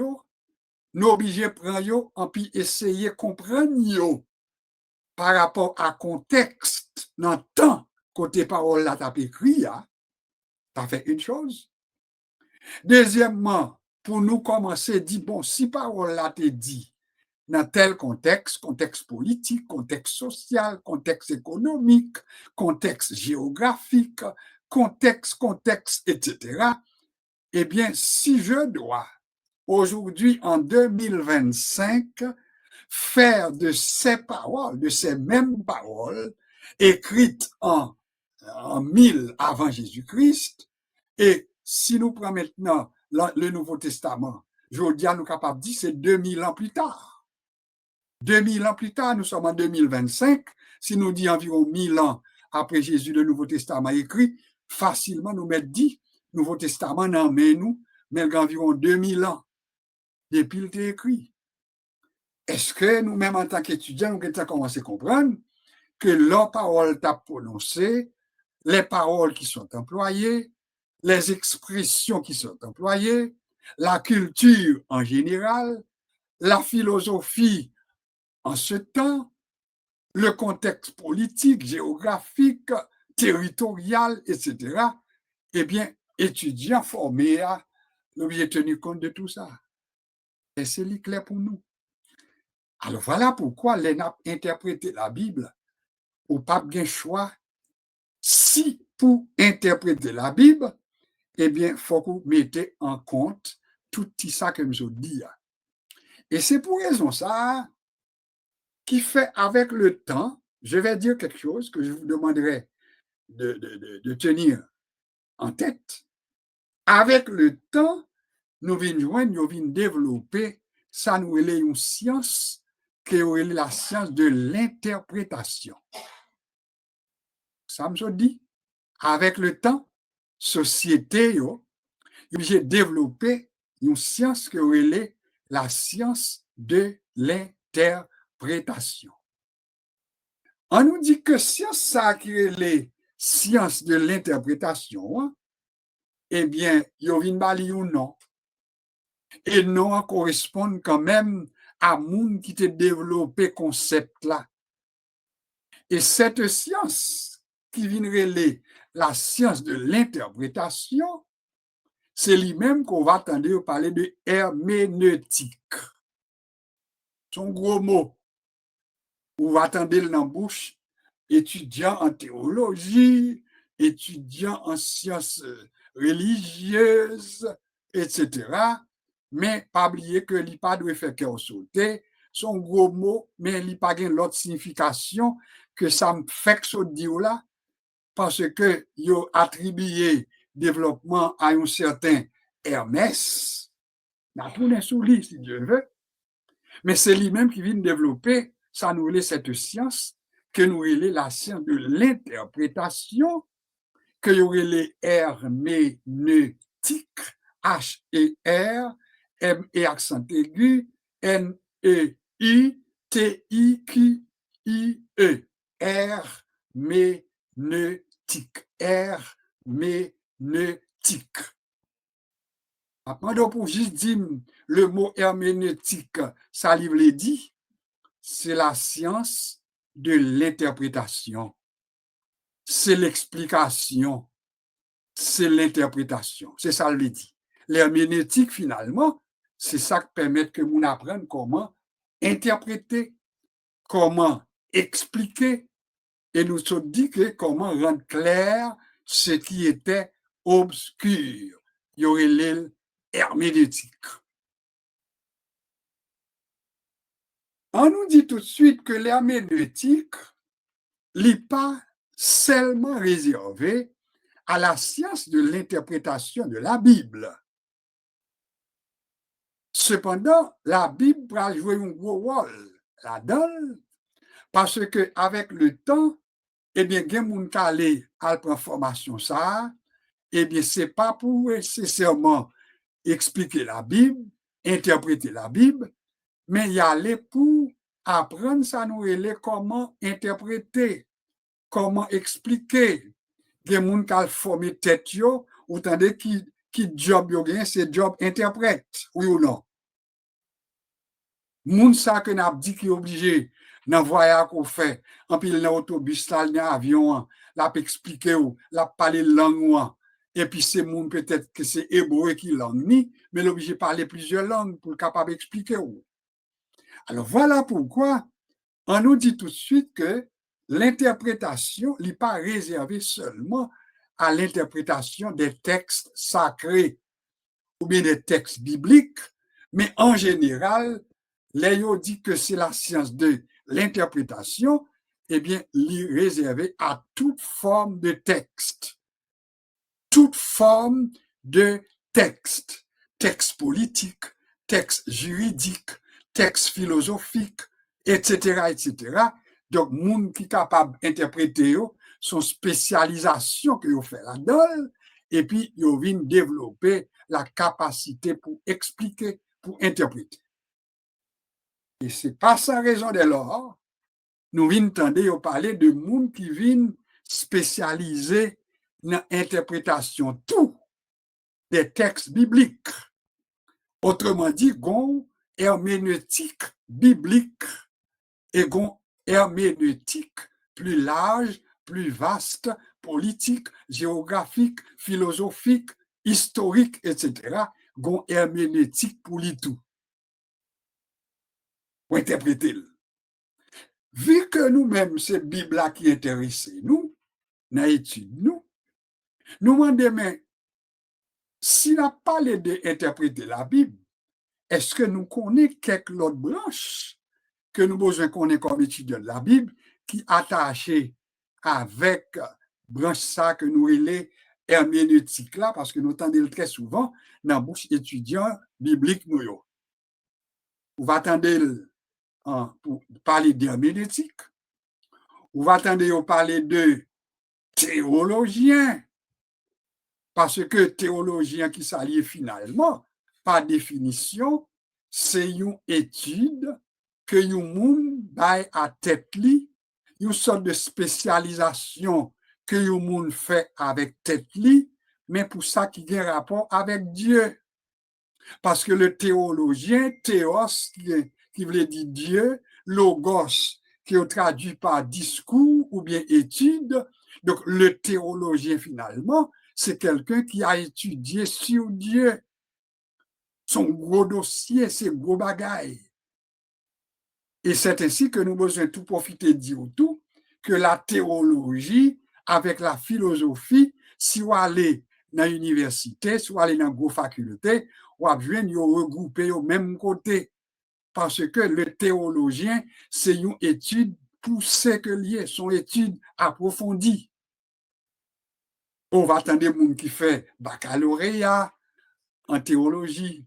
S1: nous obligés de prendre et puis essayer de comprendre par rapport à contexte, dans le temps, côté parole là, tape écrit, ça fait une chose. Deuxièmement, pour nous commencer, dit, bon, si parole là te dit, dans tel contexte, contexte politique, contexte social, contexte économique, contexte géographique, contexte, etc., eh bien, si je dois, aujourd'hui, en 2025, faire de ces paroles, de ces mêmes paroles, écrites en 1000 avant Jésus-Christ, et si nous prenons maintenant le Nouveau Testament, je veux dire, nous sommes capables de dire c'est 2000 ans plus tard. 2000 ans plus tard, nous sommes en 2025. Si nous disons environ 1000 ans après Jésus, le Nouveau Testament écrit, facilement nous mettre 10 Nouveau Testament dans nous, mais environ 2000 ans depuis il est écrit. Est-ce que nous-mêmes, en tant qu'étudiants, nous avons commencé à comprendre que la parole t'a prononcée, les paroles qui sont employées, les expressions qui sont employées, la culture en général, la philosophie en ce temps, le contexte politique, géographique, territorial, etc., eh bien, étudiants formés, nous avons tenu compte de tout ça. Et c'est clair pour nous. Alors voilà pourquoi les n'a interprété la Bible ou pas bien choix. Si pour interpréter la Bible, eh bien, il faut que vous mettez en compte tout ça que je dis. Et c'est pour raison ça qui fait avec le temps, je vais dire quelque chose que je vous demanderai de tenir en tête. Avec le temps, nous venons joindre, nous venons développer, ça nous est une science qui est la science de l'interprétation. Ça me dit, avec le temps, société, j'ai développé une science qui est la science de l'interprétation. On nous dit que science ça qui est les sciences de l'interprétation, eh bien, il y a une bali ou non. Et non correspondent quand même à monde qui a développé concept là. Et cette science qui vient relayer la science de l'interprétation, c'est lui-même qu'on va attendre parler de herméneutique. C'est un gros mot. On va attendre dans la bouche, étudiant en théologie, étudiant en sciences religieuses, etc. Mais pas oublier que l'IPA pas doit faire cœur sauter. Son gros mot, mais il pas l'autre signification que ça me fait que ce dire là, parce que yo attribué développement à un certain Hermès, n'a tourné sous lui, si Dieu veut, mais c'est lui-même qui vient développer, ça nous relève cette science, que nous relève la science de l'interprétation, que nous relève herméneutique, H-E-R, M et accent aigu, N-E-I-T-I-Q-I-E, herméneutique, herméneutique. Maintenant, pour juste dire le mot herméneutique, ça livre dit, c'est la science de l'interprétation. C'est l'explication. C'est l'interprétation. C'est ça le dit. L'herméneutique, finalement, c'est ça qui permet que nous apprenions comment interpréter, comment expliquer, et nous sommes dit que comment rendre clair ce qui était obscur. Il y aurait l'herméneutique. On nous dit tout de suite que l'herméneutique n'est pas seulement réservée à la science de l'interprétation de la Bible. Cependant, la Bible va jouer un gros rôle là-dedans, parce qu'avec le temps, eh bien, il y a des gens qui allaient à la formation ça, eh bien, ce n'est pas pour nécessairement expliquer la Bible, interpréter la Bible, mais y aller pour apprendre ça nous comment interpréter, comment expliquer. Il y a des gens qui ont formé tête, ou tandis qui job yo gen, c'est job interprète, oui ou non? Moun sa que n'a dit qui est obligé dans voyage qu'on fait, en pile dans autobus là, dans avion, l'a expliquer ou, l'a parler langue et puis c'est moun peut-être que c'est hébreu qui langue ni, mais l'obligé parler plusieurs langues pour capable expliquer ou. Alors voilà pourquoi on nous dit tout de suite que l'interprétation n'est pas réservée seulement à l'interprétation des textes sacrés ou bien des textes bibliques, mais en général, Léo dit que c'est la science de l'interprétation, eh bien, l'est réservée à toute forme de texte. Toute forme de texte. Texte politique, texte juridique, texte philosophique, etc., etc. Donc, moun qui est capable d'interpréter son spécialisation que vous fait là-dedans, et puis, vous vient développer la capacité pour expliquer, pour interpréter. Et c'est pas sans raison dès lors, nous venons entendre parler de monde qui viennent spécialiser dans l'interprétation tout des textes bibliques. Autrement dit, gon herméneutique biblique et gon herméneutique plus large, plus vaste, politique, géographique, philosophique, historique, etc. Gon herméneutique pour lui tout. Pour interpréter. Vu que nous-mêmes, c'est la Bible qui intéresse nous, dans l'étude, nous demandons, mais s'il a parlé d'interpréter la Bible, est-ce que nous connaissons quelques autres branches que nous besoin connaître comme étudiants de la Bible qui attachées avec branche ça que nous relais herméneutique là, parce que nous entendons très souvent dans la bouche étudiants bibliques nous. Vous attendez pour parler d'herméneutique, ou va attendre parler de théologien, parce que théologien qui s'allie finalement, par définition, c'est une étude que yon moun bay à tête li, une sorte de spécialisation que yon moun fait avec tête li, mais pour ça qui a un rapport avec Dieu. Parce que le théologien, théos, qui veut dire Dieu, logos, qui est traduit par discours ou bien étude. Donc, le théologien, finalement, c'est quelqu'un qui a étudié sur Dieu. Son gros dossier, c'est gros bagaille. Et c'est ainsi que nous besoin tout profiter de dire tout, que la théologie, avec la philosophie, si on aller dans l'université, si on aller dans une faculté, on va bien regrouper au même côté. Parce que le théologien, c'est une étude poussée que liée, son étude approfondie. On va attendre des gens qui fait baccalauréat en théologie,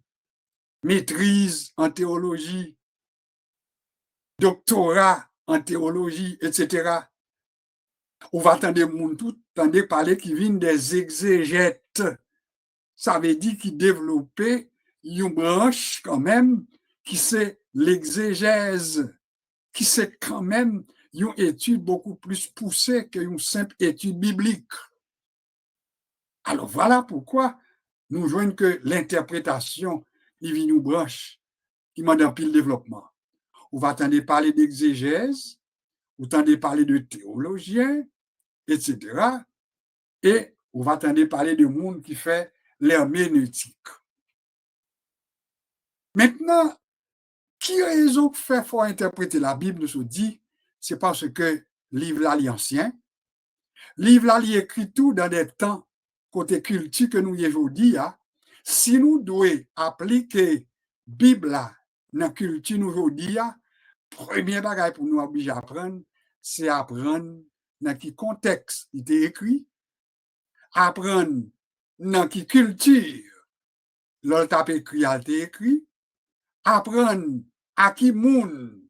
S1: maîtrise en théologie, doctorat en théologie, etc. On va attendre des gens tout, parler qui viennent des exégètes. Ça veut dire qu'ils développaient une branche quand même qui c'est l'exégèse, qui c'est quand même une étude beaucoup plus poussée qu'une simple étude biblique. Alors voilà pourquoi nous joignons que l'interprétation divine nous branche, qui m'a dans pile développement. On va attendre parler d'exégèse, on va attendre parler de théologien, etc. Et on va attendre parler de monde qui fait l'herméneutique. Maintenant, qui raison fait faut interpréter la Bible, nous dit, c'est parce que livre là est ancien, livre là est écrit tout dans des temps côté culture que nous y aujourd'hui. Si nous devons appliquer Bible là dans la culture nous aujourd'hui, premier bagage pour nous obliger à apprendre, c'est apprendre dans quel contexte il est écrit, apprendre dans quelle culture l'autre écrit a été écrit, apprendre à qui monde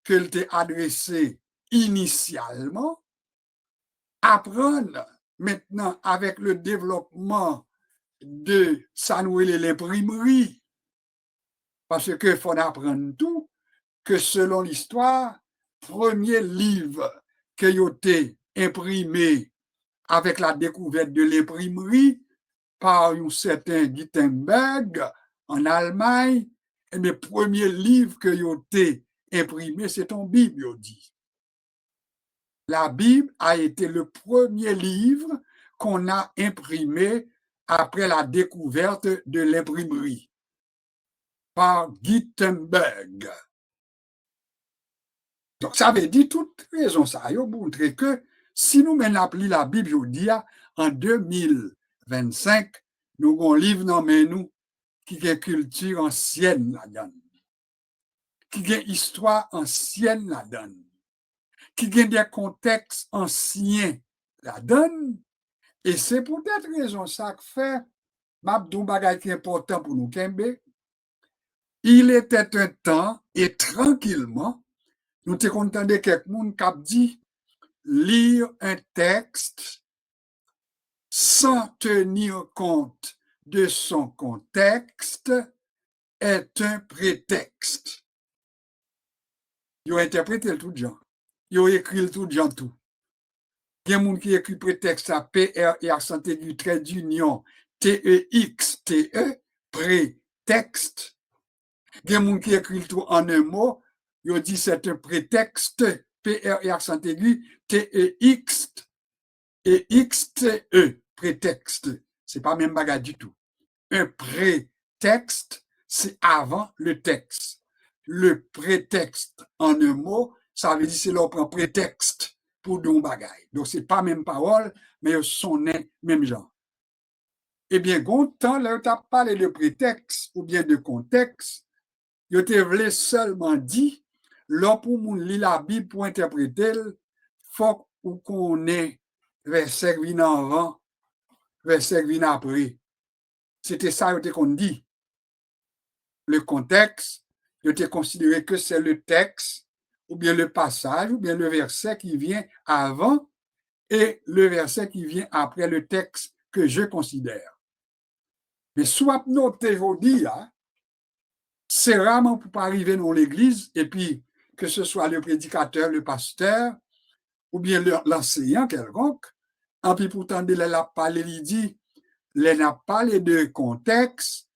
S1: qu'elle t'est adressé initialement, apprendre maintenant avec le développement de ça nous l'imprimerie, parce que faut apprendre tout, que selon l'histoire, premier livre qui a été imprimé avec la découverte de l'imprimerie par un certain Gutenberg en Allemagne, et le premier livre qui a été imprimé, c'est une Bible, on dit. La Bible a été le premier livre qu'on a imprimé après la découverte de l'imprimerie par Gutenberg. Donc, ça veut dire toute raison, ça a montré que si nous menons la Bible aujourd'hui, en 2025, nous avons un livre dans nous qui a une culture ancienne là-dedans, qui a une histoire ancienne là-dedans, qui a des contextes anciens là-dedans. Et c'est pour cette raison ça que fait, Mabdou bagay qui est important pour nous, Kembe. Il était un temps, et tranquillement, nous te content de quelqu'un qui a dit lire un texte sans tenir compte de son contexte est un prétexte. Ils ont interprété tout genre. Ils ont écrit tout genre tout. Il y a des gens qui écrit prétexte à P-R-E accent aigu trait d'union T-E-X-T-E, prétexte. Il y a des gens qui écrit tout en un mot, ils ont dit c'est un prétexte, P-R-E accent aigu T-E-X et X-T-E, prétexte. C'est pas même bagarre du tout. Un prétexte, c'est avant le texte. Le prétexte en un mot, ça veut dire c'est là on prend prétexte pour don bagaille. Donc c'est pas même parole, mais son même genre. Eh bien, longtemps, là, tu as parlé de prétexte ou bien de contexte, je te voulais seulement dit, là, pour moun li la Bible pour interpréter, faut qu'on ait verset qui vient avant, verset qui vient après. C'était ça qu'on dit. Le contexte de te considérer que c'est le texte, ou bien le passage, ou bien le verset qui vient avant et le verset qui vient après le texte que je considère. Mais soit noter aujourd'hui, c'est rarement pour pas arriver dans l'église et puis que ce soit le prédicateur, le pasteur, ou bien l'enseignant quelconque, et puis pourtant, il a parlé, il dit, il n'a pas les deux contextes,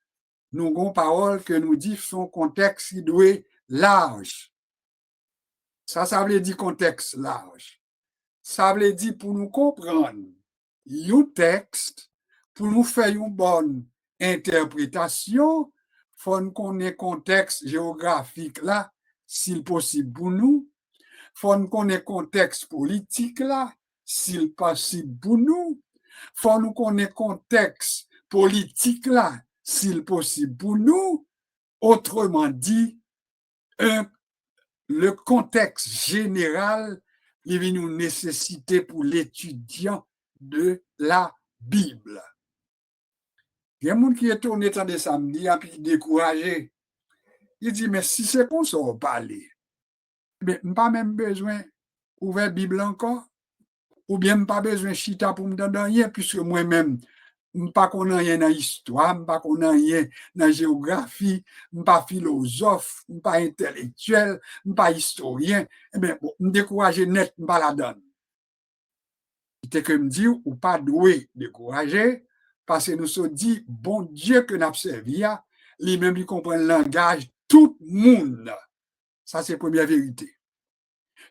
S1: nous avons parole que nous dit son contexte qui doit être large. Ça veut dire contexte large. Ça veut dire pour nous comprendre un texte, pour nous faire une bonne interprétation, il faut qu'on ait contexte géographique là, s'il possible pour nous. Il faut qu'on ait contexte politique là, s'il possible pour nous. Il faut qu'on ait contexte politique là, s'il possible pour nous. Autrement dit, le contexte général il y a une nécessité pour l'étudiant de la Bible. Il y a un monde qui est tourné tant de samedi et puis découragé. Il dit, mais si c'est comme ça, on parle, mais pas même besoin d'ouvrir la Bible encore, ou bien pas besoin de chita pour me donner rien, puisque moi-même, je ne pas rien dans l'histoire, je ne pas rien dans la géographie, je ne pas philosophe, je ne pas intellectuel, je ne pas historien. Eh bien, bon, je me décourage net, je ne pas la donne. C'est que me dit, ou pas doué décourager, parce que nous sommes dit, bon Dieu que nous avons servi, lui-même, il comprend le langage, tout le monde. Ça, c'est la première vérité.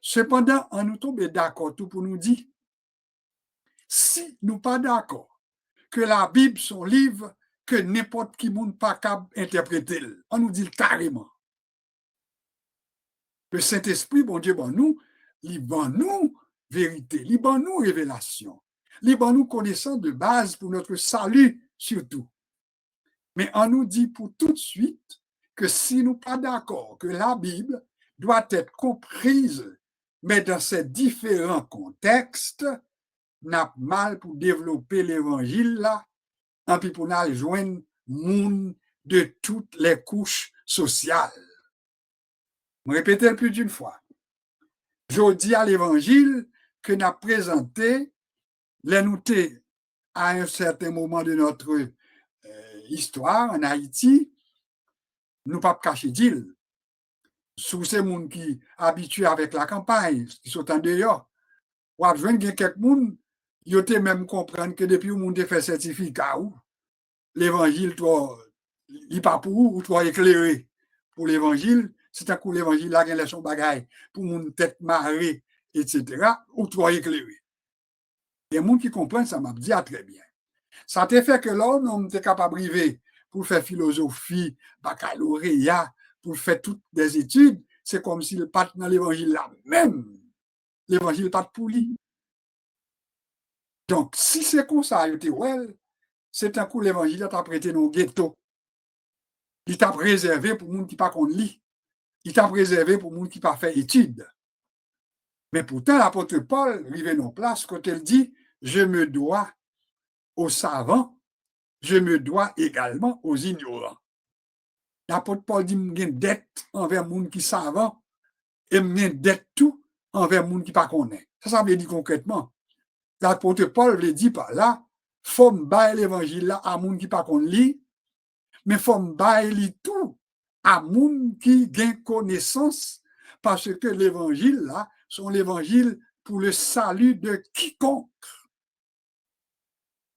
S1: Cependant, on nous tombe d'accord tout pour nous dire, si nous pas d'accord que la Bible, son livre, que n'importe qui monde pas capable d'interpréter, on nous dit carrément. Le Saint-Esprit, bon Dieu, bon nous, il bon nous vérité, il bon nous révélation, il bon nous connaissance de base pour notre salut surtout. Mais on nous dit pour tout de suite que si nous pas d'accord que la Bible doit être comprise, mais dans ces différents contextes, n'a mal pour développer l'évangile là, et puis pour nous joindre monde de toutes les couches sociales. Je répète le plus d'une fois. Je dis à l'évangile que nous avons présenté, les noutés à un certain moment de notre histoire en Haïti, nous ne pas cacher d'île. Sous ces gens qui habitués avec la campagne, qui sont en dehors, ou à joindre quelques gens, ils ont même comprendre que depuis que le monde fait certificat, l'évangile, il n'est pas pour ou toi éclairé pour l'évangile, c'est un coup l'évangile là, il y a son bagaille pour mon tête marée, etc., ou toi éclairé. Il y a des gens qui comprennent ça, m'a dit très bien. Ça te fait que l'homme, on était capable de vivre pour faire philosophie, baccalauréat, pour faire toutes des études, c'est comme s'il pas dans l'évangile là même. L'évangile pas pour lui. Donc, si c'est comme ça, c'est un coup l'évangile t'a prêté dans le ghetto. Il t'a préservé pour les gens qui pas qu'on lit. Il t'a préservé pour les gens qui pas fait études. Mais pourtant, l'apôtre Paul arrive en place quand il dit, je me dois aux savants, je me dois également aux ignorants. L'apôtre Paul dit, j'ai une dette envers les gens qui savent et j'ai une dette tout envers les gens qui ne connaissent pas. Ça veut dire concrètement. L'apôtre Paul veut dire par là, il faut me bailler l'évangile là à les gens qui ne connaissent pas, mais il faut me bailler tout à les gens qui ont connaissance, parce que l'évangile là, sont l'évangile pour le salut de quiconque.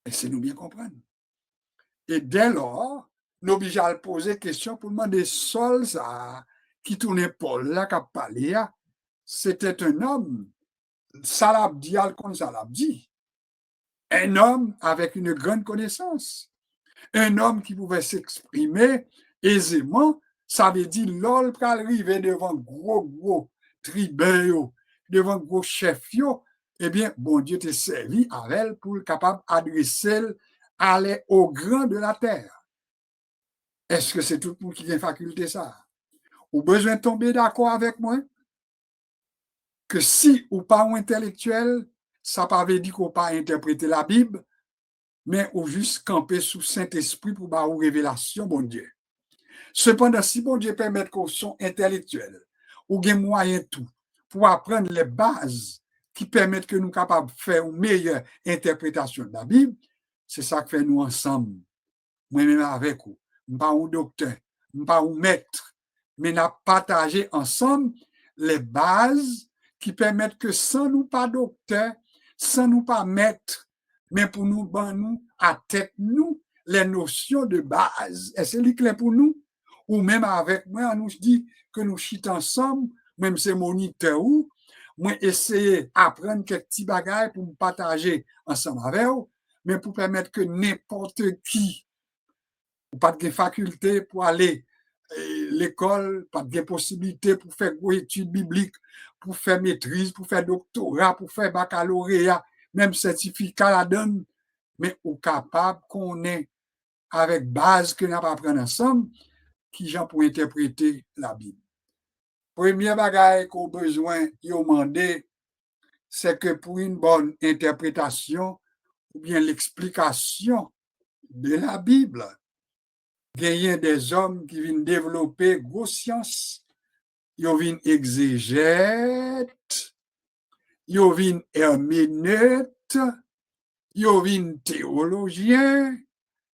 S1: Et c'est nous bien comprendre. Et dès lors, nous obligés à poser des questions pour demander sol ça qui tournait Paul là, qui a parlé, c'était un homme, Salabdi, Alcon Salabdi, un homme avec une grande connaissance, un homme qui pouvait s'exprimer aisément, ça veut dire l'ol pral arriver devant gros tribun, devant gros chef, eh bien, bon Dieu t'a servi à elle pour capable d'adresser aller au grand de la terre. Est-ce que c'est tout le monde qui a faculté ça? Ou besoin de tomber d'accord avec moi? Que si ou pas un intellectuel, ça ne veut dire qu'on pas interpréter la Bible, mais ou juste camper sous Saint-Esprit pour avoir une révélation, bon Dieu. Cependant, si bon Dieu permet qu'on soit intellectuel, ou gen moyen tout, pour apprendre les bases qui permettent que nous capables de faire une meilleure interprétation de la Bible, c'est ça que fait nous ensemble. Moi-même avec vous. Je ne suis pas un docteur, je ne suis pas un maître, mais nous partagé ensemble les bases qui permettent que sans nous pas docteur, sans nous pas maître, mais pour nous, nous à tête nous, les notions de base. Et c'est clair pour nous. Ou même avec moi, on nous dit que nous chitons ensemble, même c'est moniteur ou, moi essayer d'apprendre quelques petits bagages pour me partager ensemble avec vous, mais pour permettre que n'importe qui, pas de faculté pour aller à l'école, pas de possibilité pour faire des études bibliques, pour faire maîtrise, pour faire doctorat, pour faire baccalauréat, même certificat la donne, mais au capable qu'on est avec base que nous apprenons ensemble, qui gens pour interpréter la Bible. Premier bagage qu'on a besoin de demander, c'est que pour une bonne interprétation ou bien l'explication de la Bible, il y a des hommes qui viennent développer grosse science, ils viennent exégète, ils viennent herméneute, ils viennent théologien.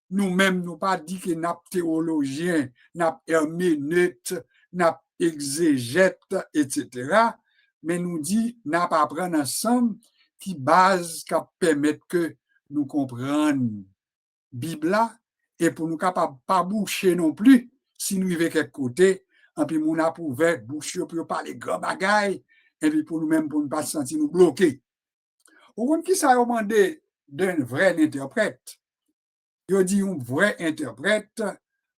S1: Nous-mêmes, nous pas dit que nous théologien, nous herméneute, nous exégète, etc. Mais nous dit, nous apprendre ensemble qui base qui permettent que nous comprenions Bible et pour nous capables pas boucher non plus si nous vivons quelque côté et puis nous pouvons boucher pour parler grand bagaille et puis pour nous-mêmes pour ne pas se sentir nous bloquer. Au compte qui ça a demandé d'un vrai interprète. Il dit un vrai interprète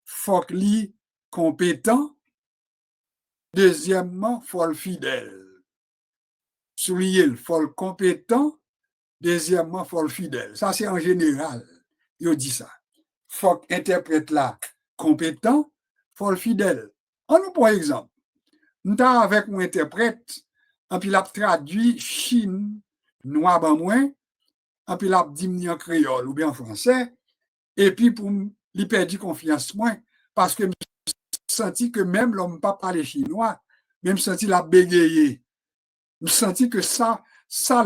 S1: faut qu'il compétent. Deuxièmement, faut le fidèle. Souligner le faut le compétent. Deuxièmement, faut le fidèle. Ça c'est en général. Il dit ça. Faut interprète là compétent, faut le fidèle. On nous prend exemple. Nous avons avec un interprète, et puis il a traduit Chine, noir ben moins, et puis il a dit en créole ou bien en français, et puis pour lui perdre confiance moins, parce que je senti que même l'homme pas parler chinois, même senti la bégayé. Je senti que ça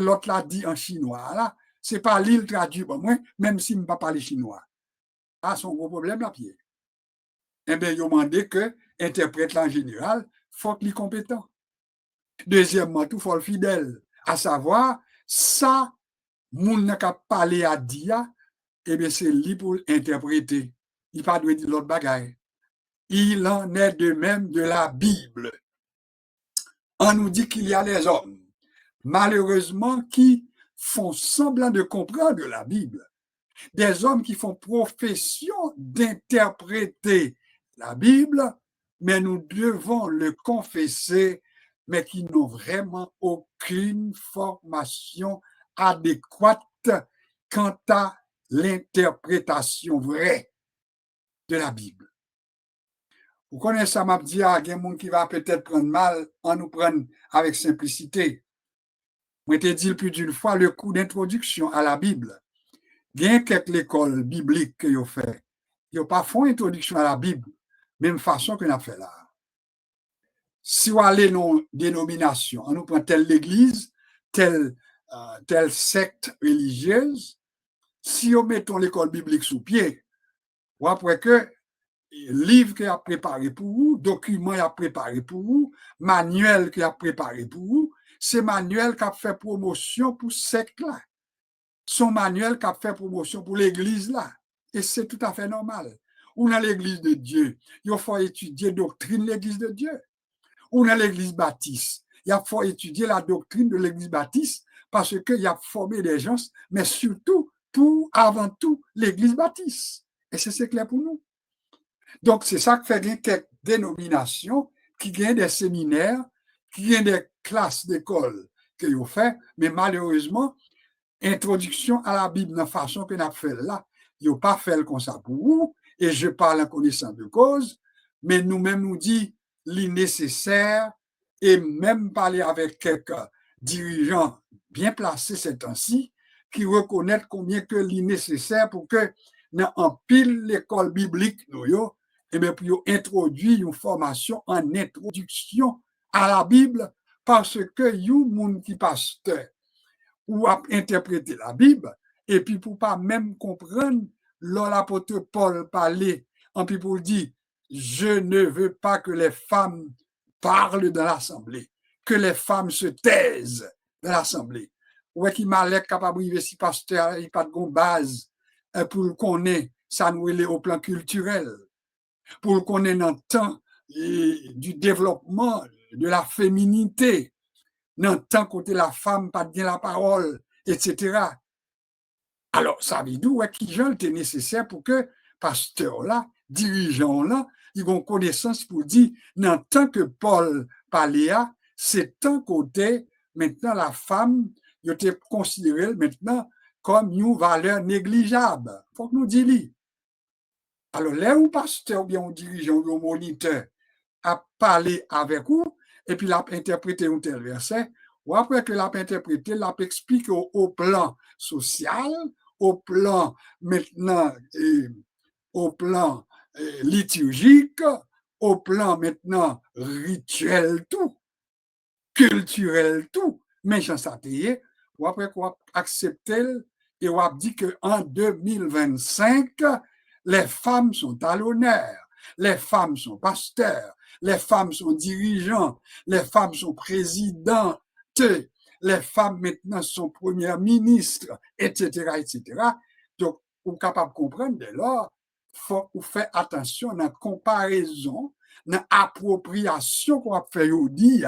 S1: l'autre l'a dit en chinois là, c'est pas lui le traduit ben moins, même s'il ne pas parler chinois. Ah, son gros problème là, Pierre. Eh bien, il a demandé que l'interprète en général, faut qu'il soit compétent. Deuxièmement, tout faut le fidèle, à savoir, ça, moun n'a qu'à parler à dia, eh bien, c'est lui pour interpréter. Il pas doit dire l'autre bagaille. Il en est de même de la Bible. On nous dit qu'il y a les hommes, malheureusement, qui font semblant de comprendre la Bible. Des hommes qui font profession d'interpréter la Bible, mais nous devons le confesser, mais qui n'ont vraiment aucune formation adéquate quant à l'interprétation vraie de la Bible. Vous connaissez ça, m'a dit, il y a des gens qui va peut-être prendre mal en nous prendre avec simplicité. Moi, je dit plus d'une fois le cours d'introduction à la Bible. Il y a quelques écoles bibliques que vous fait. Ils n'ont pas fait une introduction à la Bible, même façon que nous avons fait là. Si vous allez dans une dénomination, on nous prend telle église, telle secte religieuse, si on met l'école biblique sous pied, ou après que livre qu'il a préparé pour vous, document qu'il a préparé pour vous, manuel qu'il a préparé pour vous, c'est manuel qui a fait promotion pour secte là. Son manuel qui a fait promotion pour l'église là. Et c'est tout à fait normal. On a l'église de Dieu, il faut étudier la doctrine de l'église de Dieu. On a l'église baptiste, il faut étudier la doctrine de l'église baptiste parce qu'il a formé des gens, mais surtout, avant tout, l'église baptiste. Et c'est clair pour nous. Donc, c'est ça que fait quelques dénominations qui gagnent des séminaires, qui gagnent des classes d'école qu'ils ont fait, mais malheureusement, introduction à la Bible de la façon que nous avons fait là, ils n'ont pas fait comme ça pour vous, et je parle en connaissance de cause, mais nous-mêmes nous dit l'innécessaire, et même parler avec quelques dirigeants bien placés ces temps-ci, qui reconnaissent combien que l'innécessaire pour que dans un pile l'école biblique, nous, et bien pour introduire une formation en introduction à la Bible, parce que you moun qui pasteur ou a interprété la Bible, et puis pour pas même comprendre, l'apôtre Paul parlait, et puis pour dire, je ne veux pas que les femmes parlent dans l'assemblée, que les femmes se taisent dans l'assemblée. Ouais, qui m'a l'air capable de si pasteur, il n'y a pas de base pour le connaître, ça nous est au plan culturel, pour le connaître dans le temps du développement de la féminité, dans le temps côté la femme pas bien la parole, etc. Alors, ça veut dire ouais, qui est nécessaire pour que pasteur là, dirigeant là, ils ont connaissance pour dire, dans le temps que Paul parlait, c'est un côté, maintenant la femme, il était considérée maintenant comme une valeur négligeable. Il faut que nous disions. Alors, là où pasteur ou bien un dirigeant ou un moniteur a parlé avec vous, et puis l'a interprété un tel verset, ou après que l'a interprété, l'a expliqué au plan social, au plan maintenant, au plan liturgique, au plan maintenant rituel tout, culturel tout, mais j'en sais ou après qu'on accepte et on a dit qu'en 2025, les femmes sont à l'honneur, les femmes sont pasteurs, les femmes sont dirigeants, les femmes sont présidentes, les femmes maintenant sont premières ministres, etc., etc. Donc, on est capable de comprendre dès lors, il faut faire attention à la comparaison, à l'appropriation qu'on a fait aujourd'hui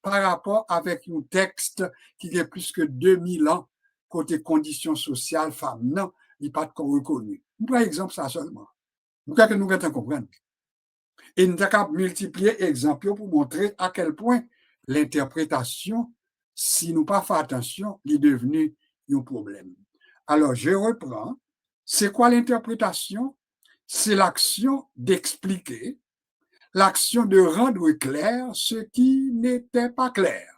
S1: par rapport avec un texte qui a plus que 2000 ans côté conditions sociales, femmes, non, il n'est pas de reconnu. Par exemple, ça seulement. Nous que nous devons comprendre. Et nous devons multiplier exemples pour montrer à quel point l'interprétation, si nous pas fait attention, est devenue un problème. Alors, je reprends. C'est quoi l'interprétation? C'est l'action d'expliquer, l'action de rendre clair ce qui n'était pas clair.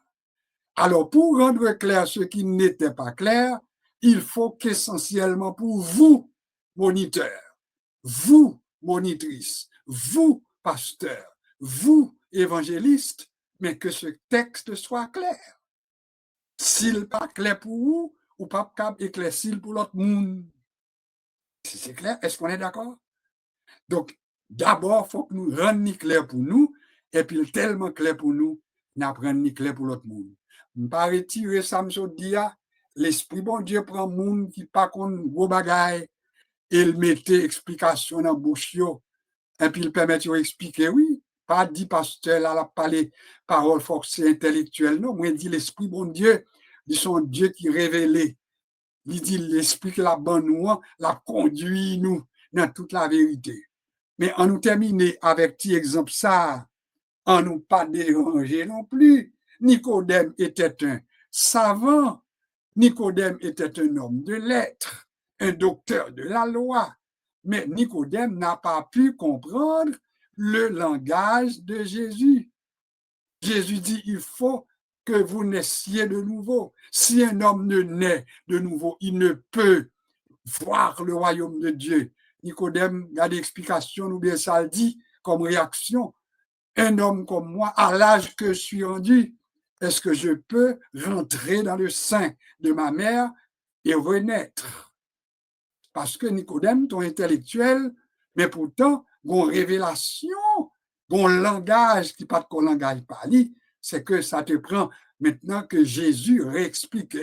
S1: Alors, pour rendre clair ce qui n'était pas clair, il faut qu'essentiellement pour vous, moniteurs, vous, monitrices, vous, pasteurs, vous, évangélistes, mais que ce texte soit clair. S'il n'est pas clair pour vous, ou pas capable éclaircir pour l'autre monde. C'est clair? Est-ce qu'on est d'accord? Donc, d'abord, il faut que nous rendions clair pour nous, et puis tellement clair pour nous, n'apprendre clair pour l'autre monde. Je ne pas retirer ça, je dis, l'Esprit bon Dieu prend monde qui pas contre gros bagaille, et il mettait explication dans la bouche, et puis il permet de expliquer, oui, pas dit pasteur, là, la parler parole forcée intellectuelle, non, moi, il dit l'Esprit bon Dieu, il son Dieu qui révélé. Il dit l'Esprit qui la bonne nous, la conduit nous dans toute la vérité. Mais on nous termine avec petit exemple ça, on nous pas déranger non plus. Nicodème était un savant, Nicodème était un homme de lettres, un docteur de la loi. Mais Nicodème n'a pas pu comprendre le langage de Jésus. Jésus dit, il faut que vous naissiez de nouveau. Si un homme ne naît de nouveau, il ne peut voir le royaume de Dieu. Nicodème a des explications, ou bien ça le dit comme réaction. Un homme comme moi, à l'âge que je suis rendu, est-ce que je peux rentrer dans le sein de ma mère et renaître? Parce que Nicodème, ton intellectuel, mais pourtant, mon révélation, mon langage qui pas de langage parlé, c'est que ça te prend maintenant que Jésus réexplique.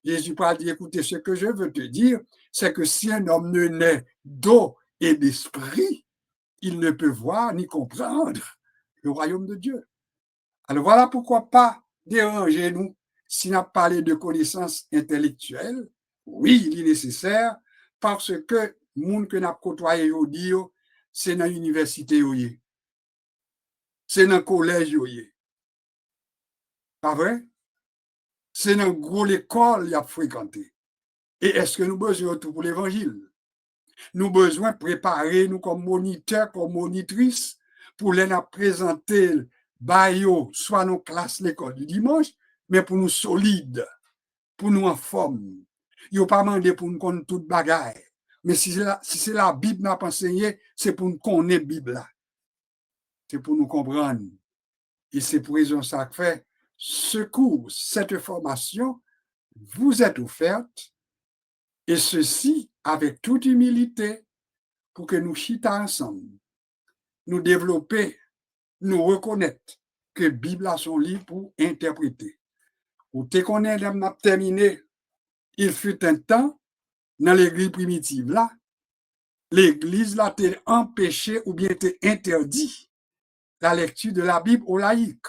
S1: Jésus parle dit, écoutez, ce que je veux te dire, c'est que si un homme ne naît d'eau et d'esprit, il ne peut voir ni comprendre le royaume de Dieu. Alors voilà pourquoi pas déranger nous si on a parlé de connaissances intellectuelles. Oui, il est nécessaire parce que le monde que nous avons côtoyé aujourd'hui, c'est dans l'université, c'est dans le collège. Pas vrai? C'est dans gros l'école qu'il a fréquenté. Et est-ce que nous avons besoin de tout pour l'évangile? Nous avons besoin de préparer nous comme moniteurs, comme monitrices, pour les présenter soit nos classes l'école du dimanche, mais pour nous solides, pour nous en forme. Il n'y a pas demandé pour nous connaître toute bagaille. Mais si c'est la Bible n'a pas enseigné, c'est pour nous connaître la Bible là. C'est pour nous comprendre. Et c'est pour raison ça que fait ce cours, cette formation vous est offerte, et ceci avec toute humilité, pour que nous chita ensemble, nous développer, nous reconnaître que la Bible a son livre pour interpréter. Pour te connaître, terminé, il fut un temps, dans l'église primitive là, l'église là t'a empêché ou bien t'a interdit la lecture de la Bible aux laïcs.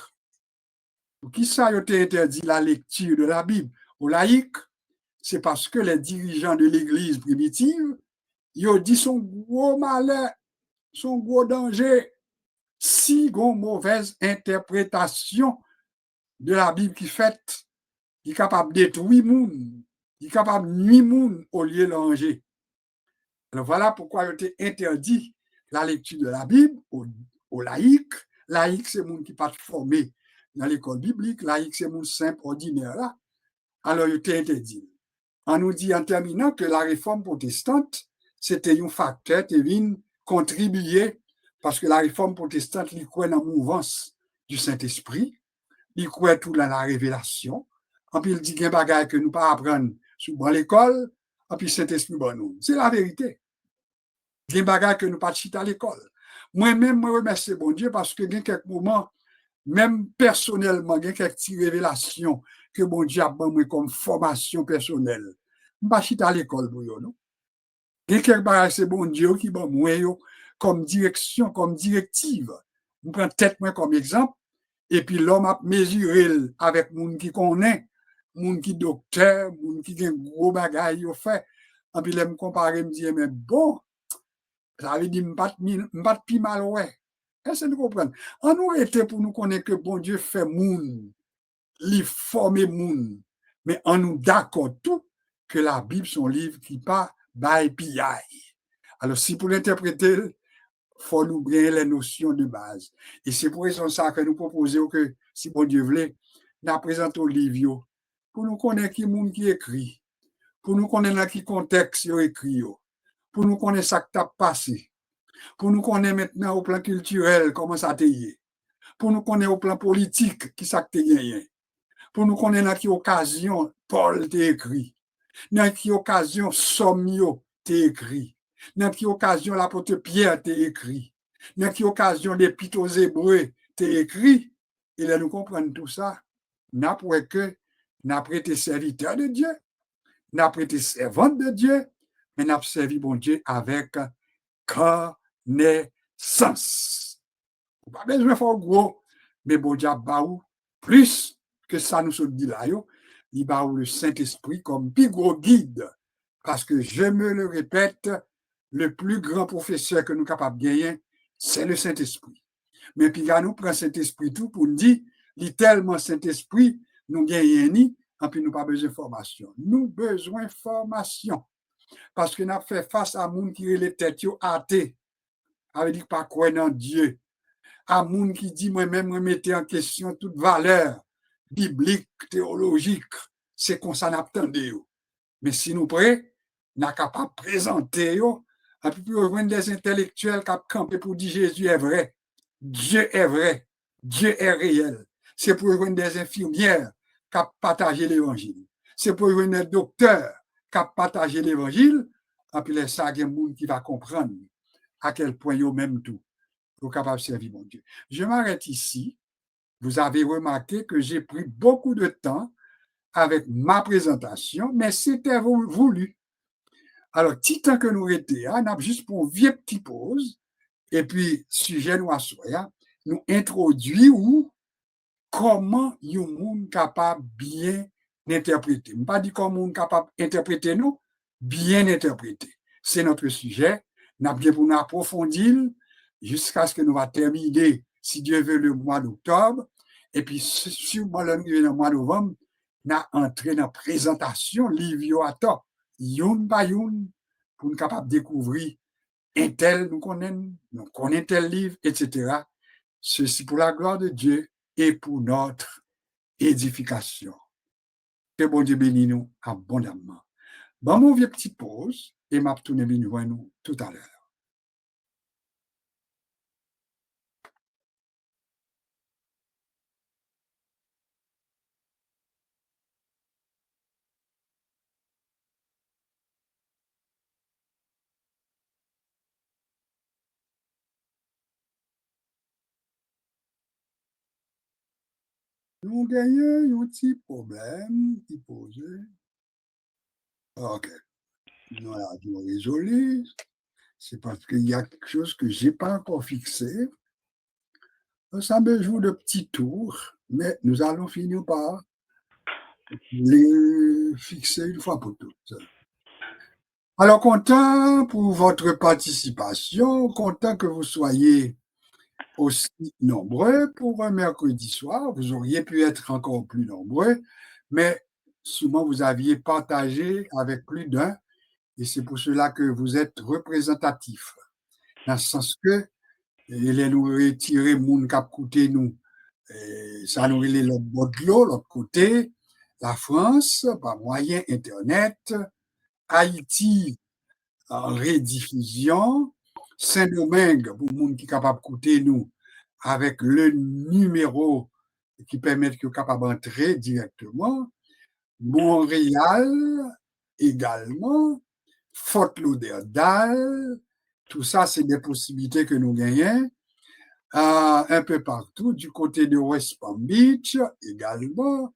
S1: Pour qui ça t'a interdit la lecture de la Bible aux laïcs? C'est parce que les dirigeants de l'église primitive, ils ont dit son gros malheur, son gros danger, si une mauvaise interprétation de la Bible qui fait, il est capable de détruire le monde, il est capable de nuire le monde au lieu de l'enlever. Alors voilà pourquoi il était interdit la lecture de la Bible aux laïcs. Laïcs, c'est le monde qui n'est pas formé dans l'école biblique. Laïcs, c'est le monde simple, ordinaire. Là. Alors il était interdit. On nous dit en terminant que la réforme protestante, c'était un facteur qui vient contribuer parce que la réforme protestante, il croit dans la mouvance du Saint-Esprit, il croit tout dans la révélation, et puis il dit qu'il y a des bagages que nous ne pas apprendre dans l'école, et puis Saint-Esprit bon nous. C'est la vérité. Il y a des bagages que nous ne pas chiter à l'école. Moi-même, je remercie bon Dieu parce que il y a quelques moments, même personnellement, il y a quelques révélations que bon Dieu a donné comme formation personnelle. Je ne pas chiter à l'école pour eux, non? Il y a quelques bagages, c'est bon Dieu qui m'a donné comme direction, comme directive. Je prends tête moi comme exemple, et puis l'homme a mesuré avec moun qui connaît, moun qui docteur, moun qui a un gros bagage au fait. Et puis là, me comparer, me dire, mais bon, ça veut dire, je pas plus mal, ouais. Est-ce que vous comprenez? On nous était pour nous connaître que bon Dieu fait moun, il forme moun, mais on nous d'accord tout que la Bible, son livre qui pas by PI. Alors, si pour l'interpréter, il faut nous bien les notions de base. Et c'est pour ça que nous proposons que, si bon Dieu voulait, nous présentons le livre pour nous connaître qui monde qui écrit, pour nous connaître dans quel contexte il écrit, pour nous connaître ça qui a passé, pour nous connaître maintenant au plan culturel comment ça a été, pour nous connaître au plan politique qui ça a été, pour nous connaître dans quelle occasion Paul t'a écrit, dans quelle occasion Sommio t'a écrit, dans quelle occasion l'apôtre Pierre t'a écrit, dans quelle occasion l'épître aux Hébreux t'a écrit. Et là, nous comprenons tout ça. N'a pas que n'a prêté serviteur de Dieu, n'a prêté servante de Dieu, mais n'a servi bon Dieu avec connaissance. Pas besoin de faire gros, mais bon Dieu a plus que ça nous se dit là, il a le Saint-Esprit comme plus gros guide. Parce que je me le répète, le plus grand professeur que nous sommes capables de gagner, c'est le Saint-Esprit. Mais puis là, nous prenons Saint-Esprit tout pour nous dire, il est tellement Saint-Esprit, nous gagnons ni, et puis nous pas besoin de formation. Nous besoin de formation. Parce que nous avons fait face à monde qui est les têtes athées, avec dit pas croire en Dieu. À monde qui dit moi-même remettez en question toute valeur biblique, théologique, c'est qu'on s'en attendait. Mais si nous prêts, nous sommes capables de présenter, et puis rejoindre des intellectuels qui campent pour dire Jésus est vrai, Dieu est vrai, Dieu est réel. C'est pour rejoindre des infirmières qui partagent l'évangile. C'est pour rejoindre des docteurs qui partagent l'évangile, et puis les ça, il y a des gens qui va comprendre à quel point ils même tout. Pour capable de servir mon Dieu. Je m'arrête ici. Vous avez remarqué que j'ai pris beaucoup de temps avec ma présentation, mais c'était voulu. Alors, petit temps que nous étions, on a juste pour une vieille petite pause, et puis, sujet nous assoya, nous introduit ou comment un monde capable bien interpréter. Je ne pas dire comment on capable d'interpréter nous, bien interpréter. C'est notre sujet. Nous avons bien pour nous approfondir jusqu'à ce que nous va terminer, si Dieu veut, le mois d'octobre. Et puis, sur le mois de novembre, nous entré dans la présentation, livre à temps, youn par youn, pour nous capable de découvrir un tel, nous connaissons tel livre, etc. Ceci pour la gloire de Dieu et pour notre édification. Que bon Dieu bénisse nous abondamment. Bon, mon vieux petite pause et m'a tourné nous tout à l'heure. Nous gagnons un petit problème qui pose. OK. Nous l'avons résolu. C'est parce qu'il y a quelque chose que je n'ai pas encore fixé. Ça me joue de petits tours, mais nous allons finir par les fixer une fois pour toutes. Alors, content pour votre participation, content que vous soyez aussi nombreux pour un mercredi soir. Vous auriez pu être encore plus nombreux, mais souvent vous aviez partagé avec plus d'un, et c'est pour cela que vous êtes représentatifs. Dans ce sens que, il nous retirer moun k'ap koute nous, ça nous relève l'autre bord de l'eau, l'autre côté, la France, par moyen Internet, Haïti en rediffusion, Saint-Domingue, pour le monde qui est capable d'écouter nous, avec le numéro qui permet que capable d'entrer directement, Montréal également, Fort Lauderdale, tout ça, c'est des possibilités que nous gagnons. Un peu partout, du côté de West Palm Beach également,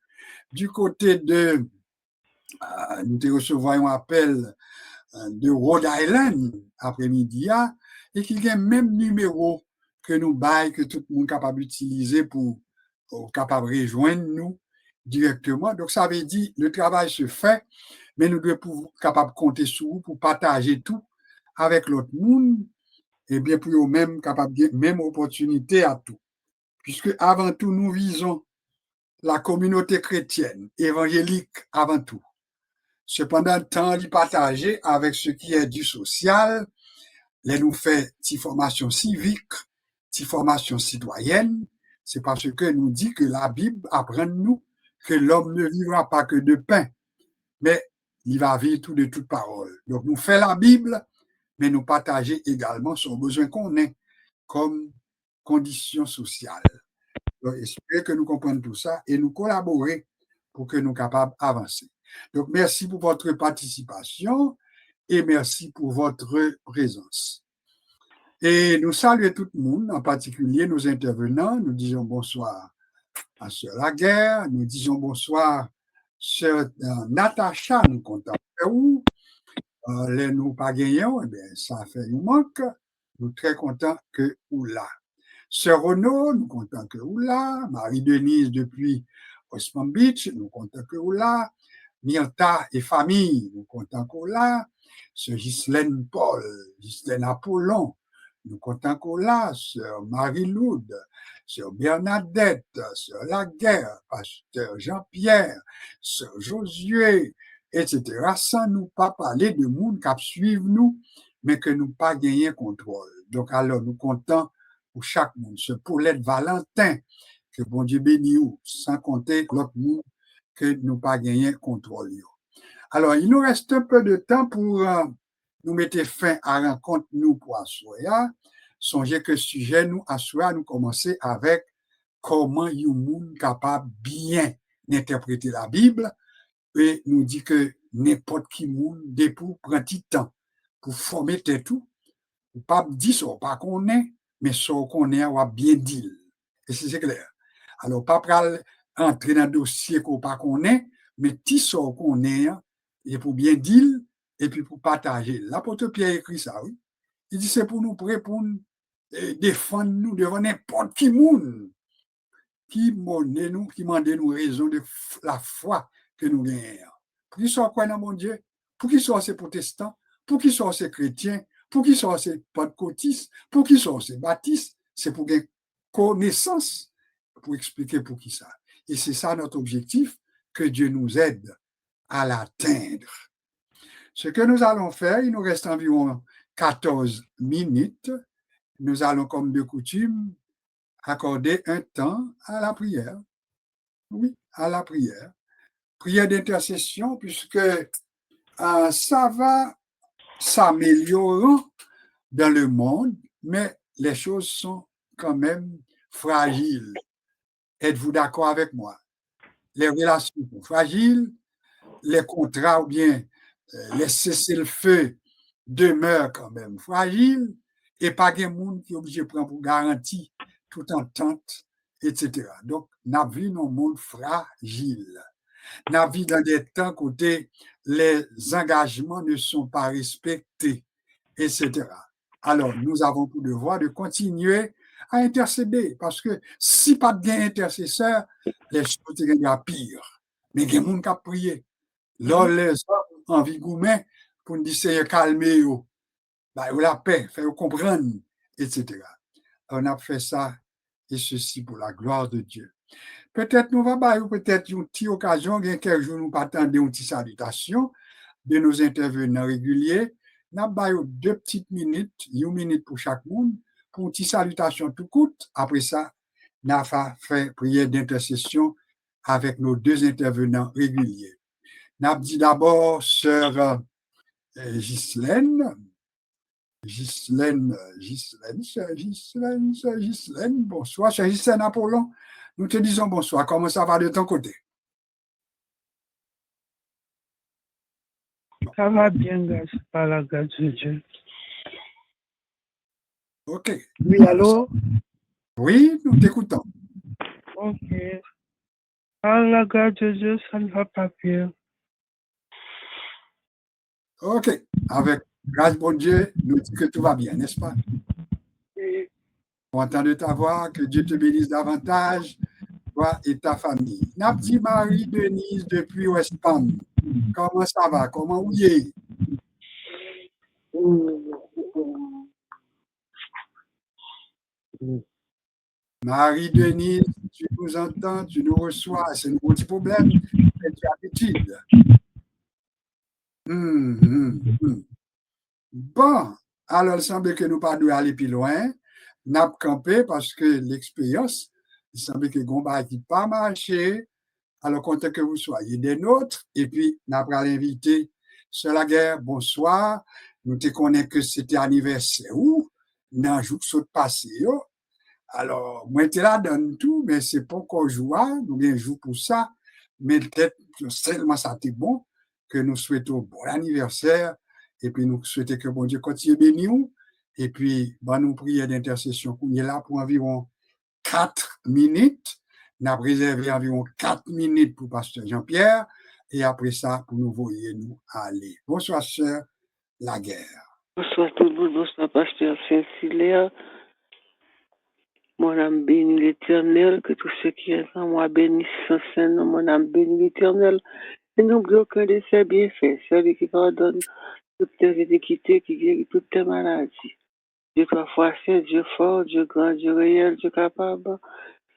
S1: du côté de, nous recevons un appel de Rhode Island après-midi, et qu'il y a le même numéro que nous baillons, que tout le monde est capable d'utiliser pour capable rejoindre nous directement. Donc, ça veut dire le travail se fait, mais nous devons être capables de compter sur vous pour partager tout avec l'autre monde, et bien pour eux-mêmes capables de même opportunité à tout. Puisque avant tout, nous visons la communauté chrétienne, évangélique avant tout. Cependant, tant d'y partager avec ce qui est du social, les nous fait des formations civiques, des formations citoyennes, c'est parce que nous dit que la Bible apprend nous que l'homme ne vivra pas que de pain, mais il va vivre tout de toute parole. Donc, nous fait la Bible, mais nous partager également son besoin qu'on ait comme condition sociale. Donc, j'espère que nous comprenons tout ça et nous collaborer pour que nous soyons capables d'avancer. Donc, merci pour votre participation et merci pour votre présence. Et nous saluons tout le monde, en particulier nos intervenants. Nous disons bonsoir à Sœur Laguerre, nous disons bonsoir Sœur Natacha, nous comptons où. Les nous pas gagnants, eh bien, ça fait un manque. Nous très contents que vous là. Sœur Renaud, nous comptons que vous là. Marie-Denise depuis West Palm Beach, nous comptons que vous là. Myrta et famille, nous comptons que vous là. Sœur Ghislaine Paul, Ghislaine Apollon, nous comptons que vous là. Sœur Marie-Loude, Sœur Bernadette, Sœur Laguerre, Pasteur Jean-Pierre, Sœur Josué, etc. Sans nous pas parler de monde qui suivent nous, mais que nous pas gagner contrôle. Donc alors nous comptons pour chaque monde. Ce Paulette Valentin, que bon Dieu bénisse, sans compter l'autre monde que nous pas gagner contrôle. Alors, il nous reste un peu de temps pour nous mettre fin à la rencontre nous pour Assoya. Songez que sujet nous Assoya, nous commencer avec comment un monde capable bien d'interpréter la Bible et nous dit que n'importe qui monde pour prend du temps pour former tout, ou pas dire ça, pas qu'on est, mais ça qu'on est, on va bien dire. Et c'est clair. Alors, pas entrer dans le dossier qu'on pas qu'on est, mais tout ça qu'on est, et pour bien dire, et puis pour partager. L'apôtre Pierre écrit ça, oui. Il dit c'est pour nous prêts pour défendre nous devant n'importe qui monde qui monnaie nous, qui mande nous raison de la foi que nous gagnons. Pour qui soit quoi dans mon Dieu? Pour qui soit ces protestants? Pour qui soit ces chrétiens? Pour qui soit ces pentecôtistes? Pour qui soit ces baptistes? C'est pour gagner connaissance, pour expliquer pour qui ça. Et c'est ça notre objectif, que Dieu nous aide à l'atteindre. Ce que nous allons faire, il nous reste environ 14 minutes. Nous allons, comme de coutume, accorder un temps à la prière. Oui, à la prière. Prière d'intercession, puisque Ça va s'améliorer dans le monde, mais les choses sont quand même fragiles. Êtes-vous d'accord avec moi? Les relations sont fragiles, les contrats ou bien les cessez-le-feu demeurent quand même fragiles et pas de monde qui est obligé de prendre pour garantie toute entente, etc. Donc, nous vivons dans un monde fragile. Nous vivons dans des temps où les engagements ne sont pas respectés, etc. Alors, nous avons pour devoir de continuer à intercéder parce que si pas de intercesseur, les choses sont pire. Mais il y a des gens qui ont prié. Là, les hommes en vigoumen pour nous dire, Seigneur, calmez-vous, la paix, faites-vous comprendre, etc. On a fait ça, et ceci pour la gloire de Dieu. Peut-être nous allons peut-être une petite occasion, quelques jours, nous attendre une petite salutation de nos intervenants réguliers. Nous avons 2 petites minutes, 1 minute pour chaque monde, pour une petite salutation tout court. Après ça, nous avons fait prière d'intercession avec nos 2 intervenants réguliers. Nous avons dit d'abord sœur Ghislaine, bonsoir, sœur Ghislaine Apollon. Nous te disons bonsoir. Comment ça va de ton côté?
S2: Ça va bien, grâce par la grâce de Dieu.
S1: OK.
S2: Oui, allô?
S1: Oui, nous t'écoutons.
S2: OK. Par la grâce de Dieu, ça ne va pas bien.
S1: OK. Avec grâce bon Dieu, nous disons que tout va bien, n'est-ce pas?
S2: Oui.
S1: Content de t'avoir, que Dieu te bénisse davantage, toi et ta famille. Napdi Marie-Denise depuis West Palm. Comment ça va? Comment vous êtes? Marie-Denise, tu nous entends, tu nous reçois, c'est un petit problème, mais tu as l'habitude. Bon, alors il semble que nous ne pas aller plus loin. Nous avons campé parce que l'expérience, il semble que Gomba qui pas marché. Alors, content que vous soyez des nôtres. Et puis, nous avons invité Sœur Laguerre, bonsoir. Nous te connaissons que c'était anniversaire ou dans le jour qui passé. Alors, moi, j'étais là dans tout, mais c'est pas qu'on joue, nous bien jouer pour ça. Mais peut-être seulement ça était bon, que nous souhaitons bon anniversaire, et puis nous souhaitons que bon Dieu continue de bénir nous. Et puis, nous prions d'intercession. On est là pour environ 4 minutes. Nous avons réservé environ 4 minutes pour Pasteur Jean-Pierre, et après ça, pour nous voyer nous aller. Bonsoir, sœur Laguerre.
S3: Bonsoir tout le monde, bonsoir Pasteur Saint-Hilaire. Mon âme bénit l'Éternel, que tous ceux qui sont en moi bénissent son Saint-Nom. Mon âme bénit l'Éternel, et n'oublie aucun de ses bienfaits, celui qui pardonne toutes tes iniquités, qui guérit toutes tes maladies. Dieu trois fois saint, Dieu fort, Dieu grand, Dieu réel, Dieu capable.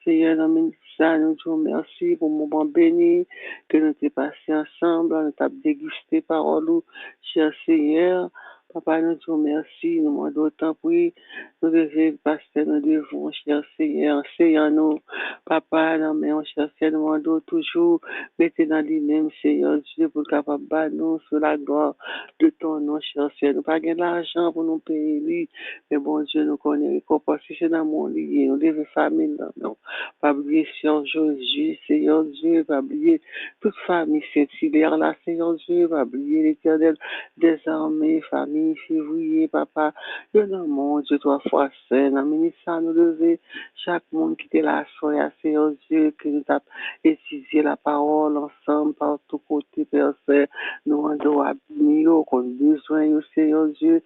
S3: Seigneur, dans ça, nous te remercions pour le moment béni que nous t'ai passé ensemble, nous t'avons dégusté parole, cher Seigneur. Papa, nous te remercions, nous demandons autant pour nous devons passer, nous devons, cher Seigneur, enseignons-nous. Papa, non, mais on cher Seigneur, nous demandons toujours, mettez dans lui-même, Seigneur Dieu, pour capable de nous sur la gloire de ton nom, cher Seigneur. Nous pas gagner l'argent pour nous payer lui, mais bon Dieu, nous connaissons, parce que c'est dans mon lit, nous devons famille, non. Pas oublier Seigneur Jésus, Seigneur Dieu, pas oublier toute famille Saint-Hilaire là, Seigneur Dieu, pas oublier l'Éternel des armées, famille, février, papa, que dans le monde, Dieu, trois fois saint, dans le ministère, nous lever, chaque monde qui était là, soyez, Seigneur Dieu, que nous avons étudié la parole ensemble, par tous côtés, Père Saint, nous rendons à bénir, qu'on a besoin, Seigneur Dieu,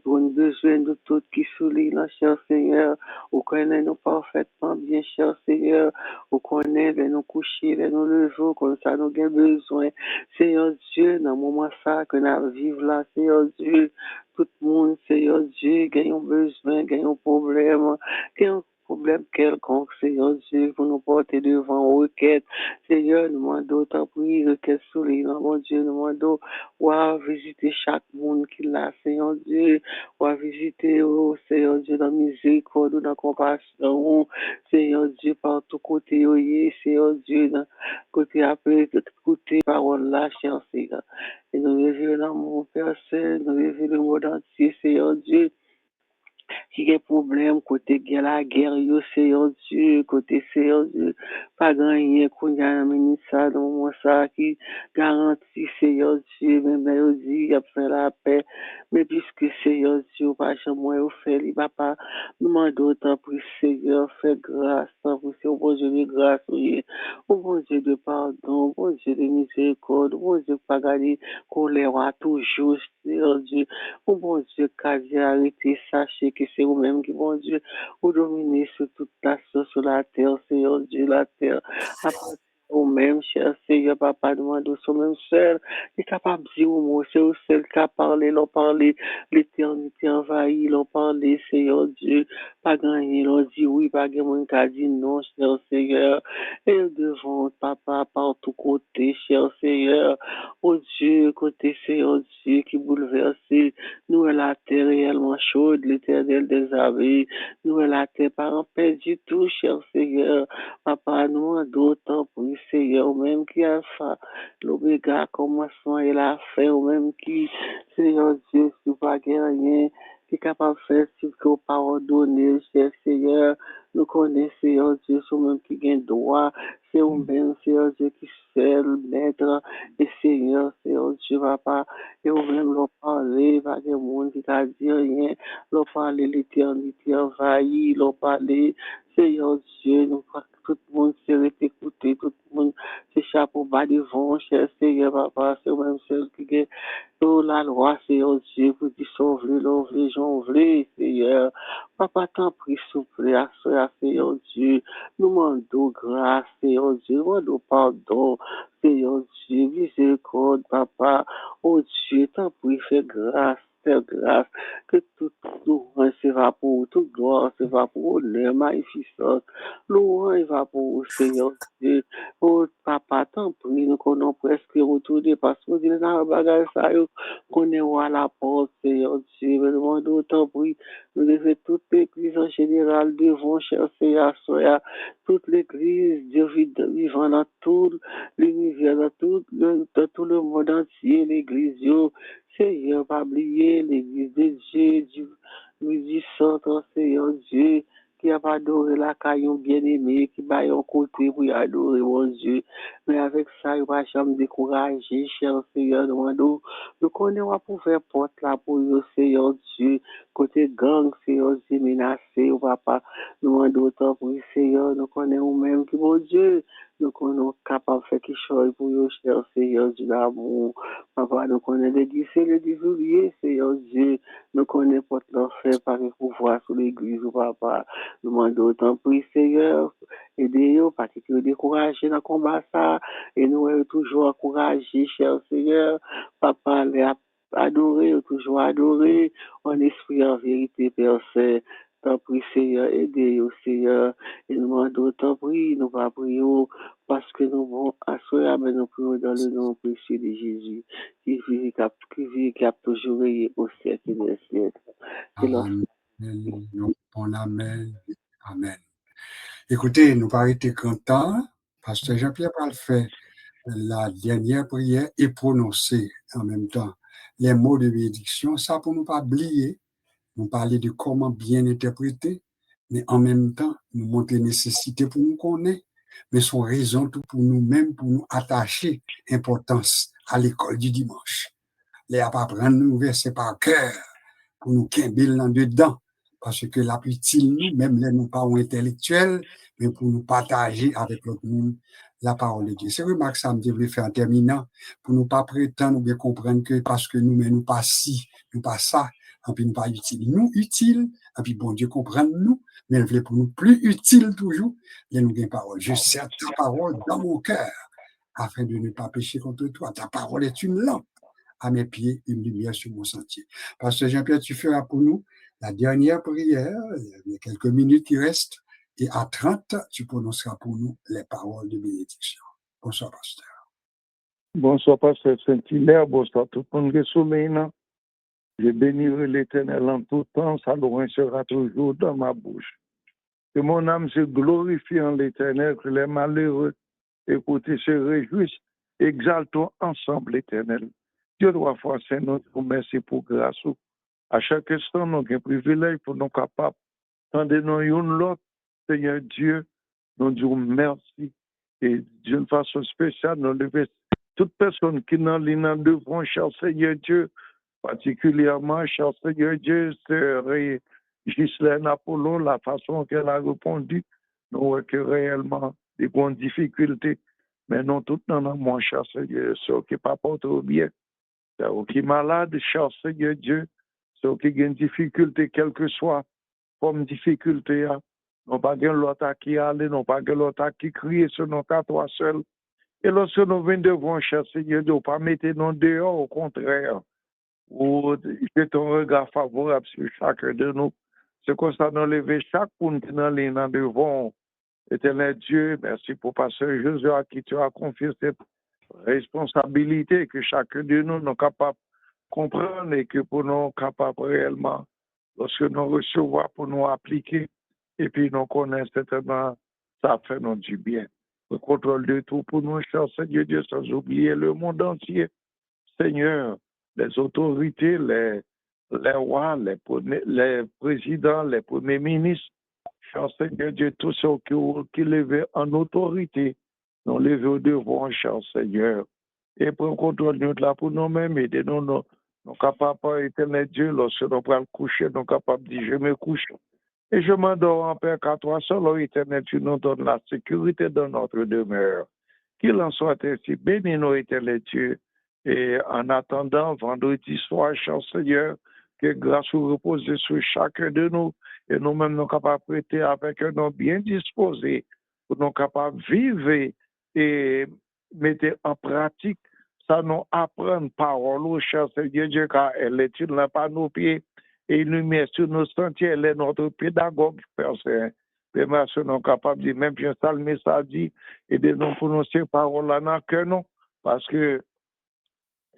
S3: qu'on a besoin de tout qui souligne, cher Seigneur, ou connaît-nous parfaitement, bien cher Seigneur, ou connaît nous coucher, nous lever, comme ça nous avons besoin. Seigneur Dieu, dans le moment ça que nous vivons là, Seigneur Dieu, tout le monde, Seigneur Dieu, qui a besoin, qui a un problème, qui a problème quelconque, Seigneur Dieu, pour nous porter devant requête. Seigneur, nous demandons, t'en prie, requête soleil, mon Dieu, nous demandons, visiter chaque monde qui l'a, Seigneur Dieu, visiter, oh, Seigneur Dieu, dans miséricorde, dans compassion, Seigneur Dieu, par tout côté, oh, Seigneur Dieu, dans côté après, côté parole là, cher Seigneur. Et nous révélons l'amour, Père Saint, nous révélons le monde entier, Seigneur Dieu. Si gen problème côté gen la guerre yo Seigneur Dieu côté Seigneur Dieu pas gagné qu'on y a amené ça dans moi ça qui garantit Seigneur Dieu même là yo dit y a fait la paix mais puisque Seigneur Dieu pas jamais au fait il va pas demander autant pour Seigneur fait grâce pour ce bon Dieu de grâce au bon Dieu de pardon au bon Dieu de miséricorde au bon Dieu pas garder colère à toujours Seigneur Dieu au bon Dieu quasi arrêté sachez que c'est vous-même qui, bon Dieu, vous dominez sur toute la chose sur la terre, Seigneur Dieu, la terre. À partir vous-même, cher Seigneur, Papa, demande au même seul, qui est capable de dire au mot, c'est au seul qui a parlé, l'ont parlé, l'éternité envahie, l'ont parlé, Seigneur Dieu, pas gagné, l'ont dit oui, pas gagné, qui a dit non, cher Seigneur, et devant, Papa, par tous côtés, cher Seigneur, oh Dieu, côté Seigneur Dieu, qui bouleverse, nous, la terre réellement chaude, l'éternel des armées, nous, la terre pas en paix du tout, cher Seigneur. Papa, nous, d'autant pour le Seigneur, même qui a fait l'oméga, commencement et la fin, ou même qui, Seigneur Dieu, si pas rien, qui est capable de faire ce que parole données, cher Seigneur. Nous connaissons, Seigneur Dieu, c'est même qui gagne droit, c'est vous-même, Seigneur Dieu, qui fait le maître, et Seigneur, Dieu, Papa, et vous-même, l'on parlé, pas de monde qui t'a dit rien, l'on parlé l'éternité envahie, l'on parlé, Seigneur Dieu, nous, tout le monde s'est écouté, tout le monde s'échappe au bas devant, cher Seigneur, Papa, c'est vous-même seul qui gagne. Oh, la loi, Seigneur Dieu, pour dire sauver, l'ouvrir, j'ouvrir, Seigneur. Papa, t'en prie, souffle, à Seigneur Dieu. Nous demandons grâce, Seigneur Dieu. Nous demandons pardon, Seigneur Dieu. Miséricorde, Papa. Oh Dieu, t'en prie, fais grâce. Fais grâce, que tout louange se va pour toute gloire se va pour honneur, magnificence. Louange va pour Seigneur Dieu. Oh, Papa, t'en prie, nous connaissons presque retourné parce qu'on dit dans le bagage, ça, qu'on est à la porte, Seigneur Dieu. Mais nous demandons, t'en prie, nous devons toute l'église en général devant, cher Seigneur, toute l'église, Dieu vivant dans tout l'univers, dans tout le monde entier, l'église, Seigneur, pas oublier l'église de Dieu, du centre, Seigneur Dieu, qui a pas adoré la caillon bien-aimé, qui va un côté pour adorer mon Dieu. Mais avec ça, il va jamais décourager, cher Seigneur, nous connaissons pour faire porte là pour nous, Seigneur Dieu, côté gang, Seigneur Dieu, menacé, ou papa, nous demandons autant pour le Seigneur, nous connaissons même qui, mon Dieu, nous connaissons capable de faire quelque chose pour nous, cher Seigneur Dieu d'amour. Papa, nous connaissons les disciples, les disoubliés, Seigneur Dieu, nous connaissons porte l'enfer par le pouvoir sur l'église, ou papa, nous demandons autant pour le Seigneur, aidez-nous, parce que nous décourager dans le combat ça, et nous sommes toujours encouragés, cher Seigneur, Papa, les adorer, toujours adorer, en esprit, en vérité, Père Saint. T'en prie, Seigneur, aidez-nous, Seigneur. Et nous demandons, t'en prie, nous va prier, parce que nous vont assurer, mais nous prions dans le nom précieux de Jésus, qui vit, qui a toujours veillé au siècle des siècles.
S1: Amen. Nous on amen. Amen. Écoutez, nous pas été contents, Pasteur Jean-Pierre va le faire la dernière prière et prononcer en même temps les mots de bénédiction. Ça pour nous pas oublier, nous parler de comment bien interpréter, mais en même temps nous montrer nécessité pour nous connaître, mais son raison tout pour nous-mêmes, pour nous attacher importance à l'école du dimanche. Les apprendre nous verser par cœur pour nous quimbil dans dedans, parce que la plus utile nous, même les nous pas intellectuels, mais pour nous partager avec l'autre monde la parole de Dieu. C'est remarque ça me devrait faire en terminant, pour nous pas prétendre ou bien comprendre que parce que nous, mais nous pas ci, nous pas ça, et puis nous pas utile. Nous utile, et puis bon Dieu comprend nous, mais il voulait pour nous plus utile toujours, et nous gagne parole. Je sers ta parole dans mon cœur, afin de ne pas pécher contre toi. Ta parole est une lampe à mes pieds, une lumière sur mon sentier. Pasteur Jean-Pierre, tu feras pour nous la dernière prière, il y a quelques minutes qui restent, et à 30, tu prononceras pour nous les paroles de bénédiction. Bonsoir, pasteur.
S4: Bonsoir, pasteur Saint-Hilaire. Bonsoir, tout le monde qui est sommeil. Je bénirai l'Éternel en tout temps. Sa louange sera toujours dans ma bouche. Que mon âme se glorifie en l'Éternel, que les malheureux, écoutez, se réjouissent. Exaltons ensemble l'Éternel. Dieu doit faire c'est notre merci pour grâce. À chaque instant, nous avons un privilège pour nous capables. Tendez nous une l'autre, Seigneur Dieu, nous disons merci. Et d'une façon spéciale, nous levons toute personne qui n'a l'île devant, cher Seigneur Dieu, particulièrement, cher Seigneur Dieu, c'est Ghislaine Apollon, la façon qu'elle a répondu, nous voyons que réellement des grandes difficultés, mais non toutes dans mon cher Seigneur, ceux qui ne pas trop bien, ceux qui sont malades, cher Seigneur Dieu, ceux qui ont des difficultés, quelle que soit comme difficulté, non pas que l'autre qui allait, non pas que l'autre qui crie, ce non qu'à toi seul. Et lorsque nous venons devant, cher Seigneur, ne pas mettre nos dehors, au contraire, ou j'ai ton regard favorable sur chacun de nous. C'est comme ça, nous lever chaque monde qui nous est devant. Éternel Dieu, merci pour pasteur Jésus à qui tu as confié cette responsabilité que chacun de nous est capable de comprendre et que pour nous capables réellement, lorsque nous recevons, pour nous appliquer, et puis nous connaissons certainement, ça fait nous du bien. Le contrôle de tout pour nous, cher Seigneur Dieu, sans oublier le monde entier. Seigneur, les autorités, les rois, les présidents, les premiers ministres, cher Seigneur Dieu, tous ceux qui lèvent en autorité, nous lèvent au devant, cher Seigneur. Et pour contrôle de là pour nous-mêmes, aidez-nous, nous capables, éternel Dieu, lorsque nous prenons coucher, nous capables de dire, je me couche. Et je m'endors en paix qu'à toi seul, ô éternel, tu nous donnes la sécurité dans notre demeure. Qu'il en soit ainsi, bénis-nous, éternel Dieu. Et en attendant, vendredi soir, cher Seigneur, que grâce vous repose sur chacun de nous, et nous-mêmes nous capables de prêter avec un nom bien disposé, pour nous capables de vivre et mettre en pratique, ça nous apprendre parole, cher Seigneur Dieu, car elle est là par nos pieds, et il nous met sur nos sentiers, elle est notre pédagogue, Père Saint. Et merci, nous sommes capables de dire, même si ça le message dit, et de nous prononcer parole là dans que non, parce que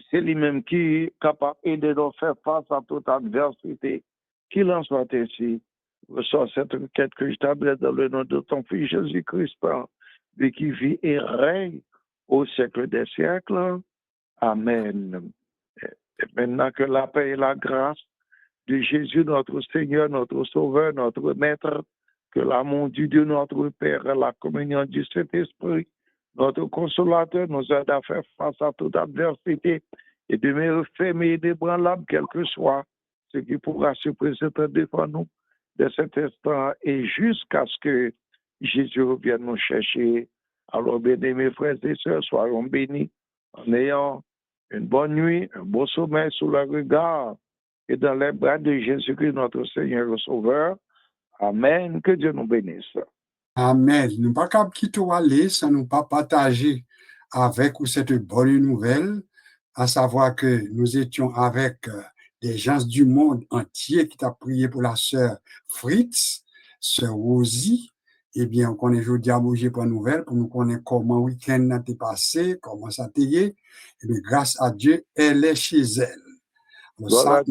S4: c'est lui-même qui est capable d'aider nous faire face à toute adversité. Qu'il en soit ainsi. Reçois cette requête que je t'adresse dans le nom de ton Fils Jésus-Christ, lui qui vit et règne au siècle des siècles. Amen. Et maintenant que la paix et la grâce de Jésus, notre Seigneur, notre Sauveur, notre Maître, que l'amour du Dieu, notre Père, la communion du Saint-Esprit, notre consolateur, nous aide à faire face à toute adversité et de me fermer inébranlable, quel que soit ce qui pourra se présenter devant nous de cet instant et jusqu'à ce que Jésus revienne nous chercher. Alors, bénis mes frères et sœurs, soyons bénis en ayant une bonne nuit, un beau sommeil sous le regard et dans les bras de Jésus-Christ, notre Seigneur et Sauveur. Amen. Que Dieu nous bénisse.
S1: Amen. Nous ne pas capable quitter aller sans nous pas partager avec vous cette bonne nouvelle, à savoir que nous étions avec des gens du monde entier qui t'a prié pour la sœur Fritz, sœur Rosie. Eh bien, on connaît aujourd'hui à bouger pour nouvelle, pour nous connaître comment le week-end a été passé, comment ça a été. Eh bien, grâce à Dieu, elle est chez elle. Alors, ça,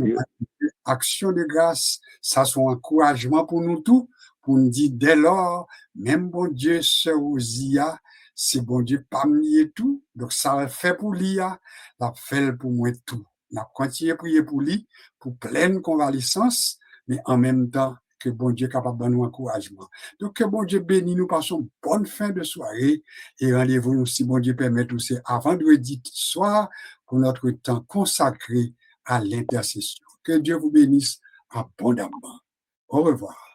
S1: action de grâce, ça c'est un encouragement pour nous tous, pour nous dire dès lors, même bon Dieu, sœur Osia, c'est bon Dieu pas me tout, donc ça le fait pour lui, ça fait pour moi tout. On a continué à prier pour lui, pour pleine convalescence, mais en même temps que bon Dieu est capable de nous encouragement. Donc que bon Dieu bénisse, nous passons bonne fin de soirée et rendez-vous, si bon Dieu permet, tout c'est à vendredi soir pour notre temps consacré à l'intercession. Que Dieu vous bénisse abondamment. Au revoir.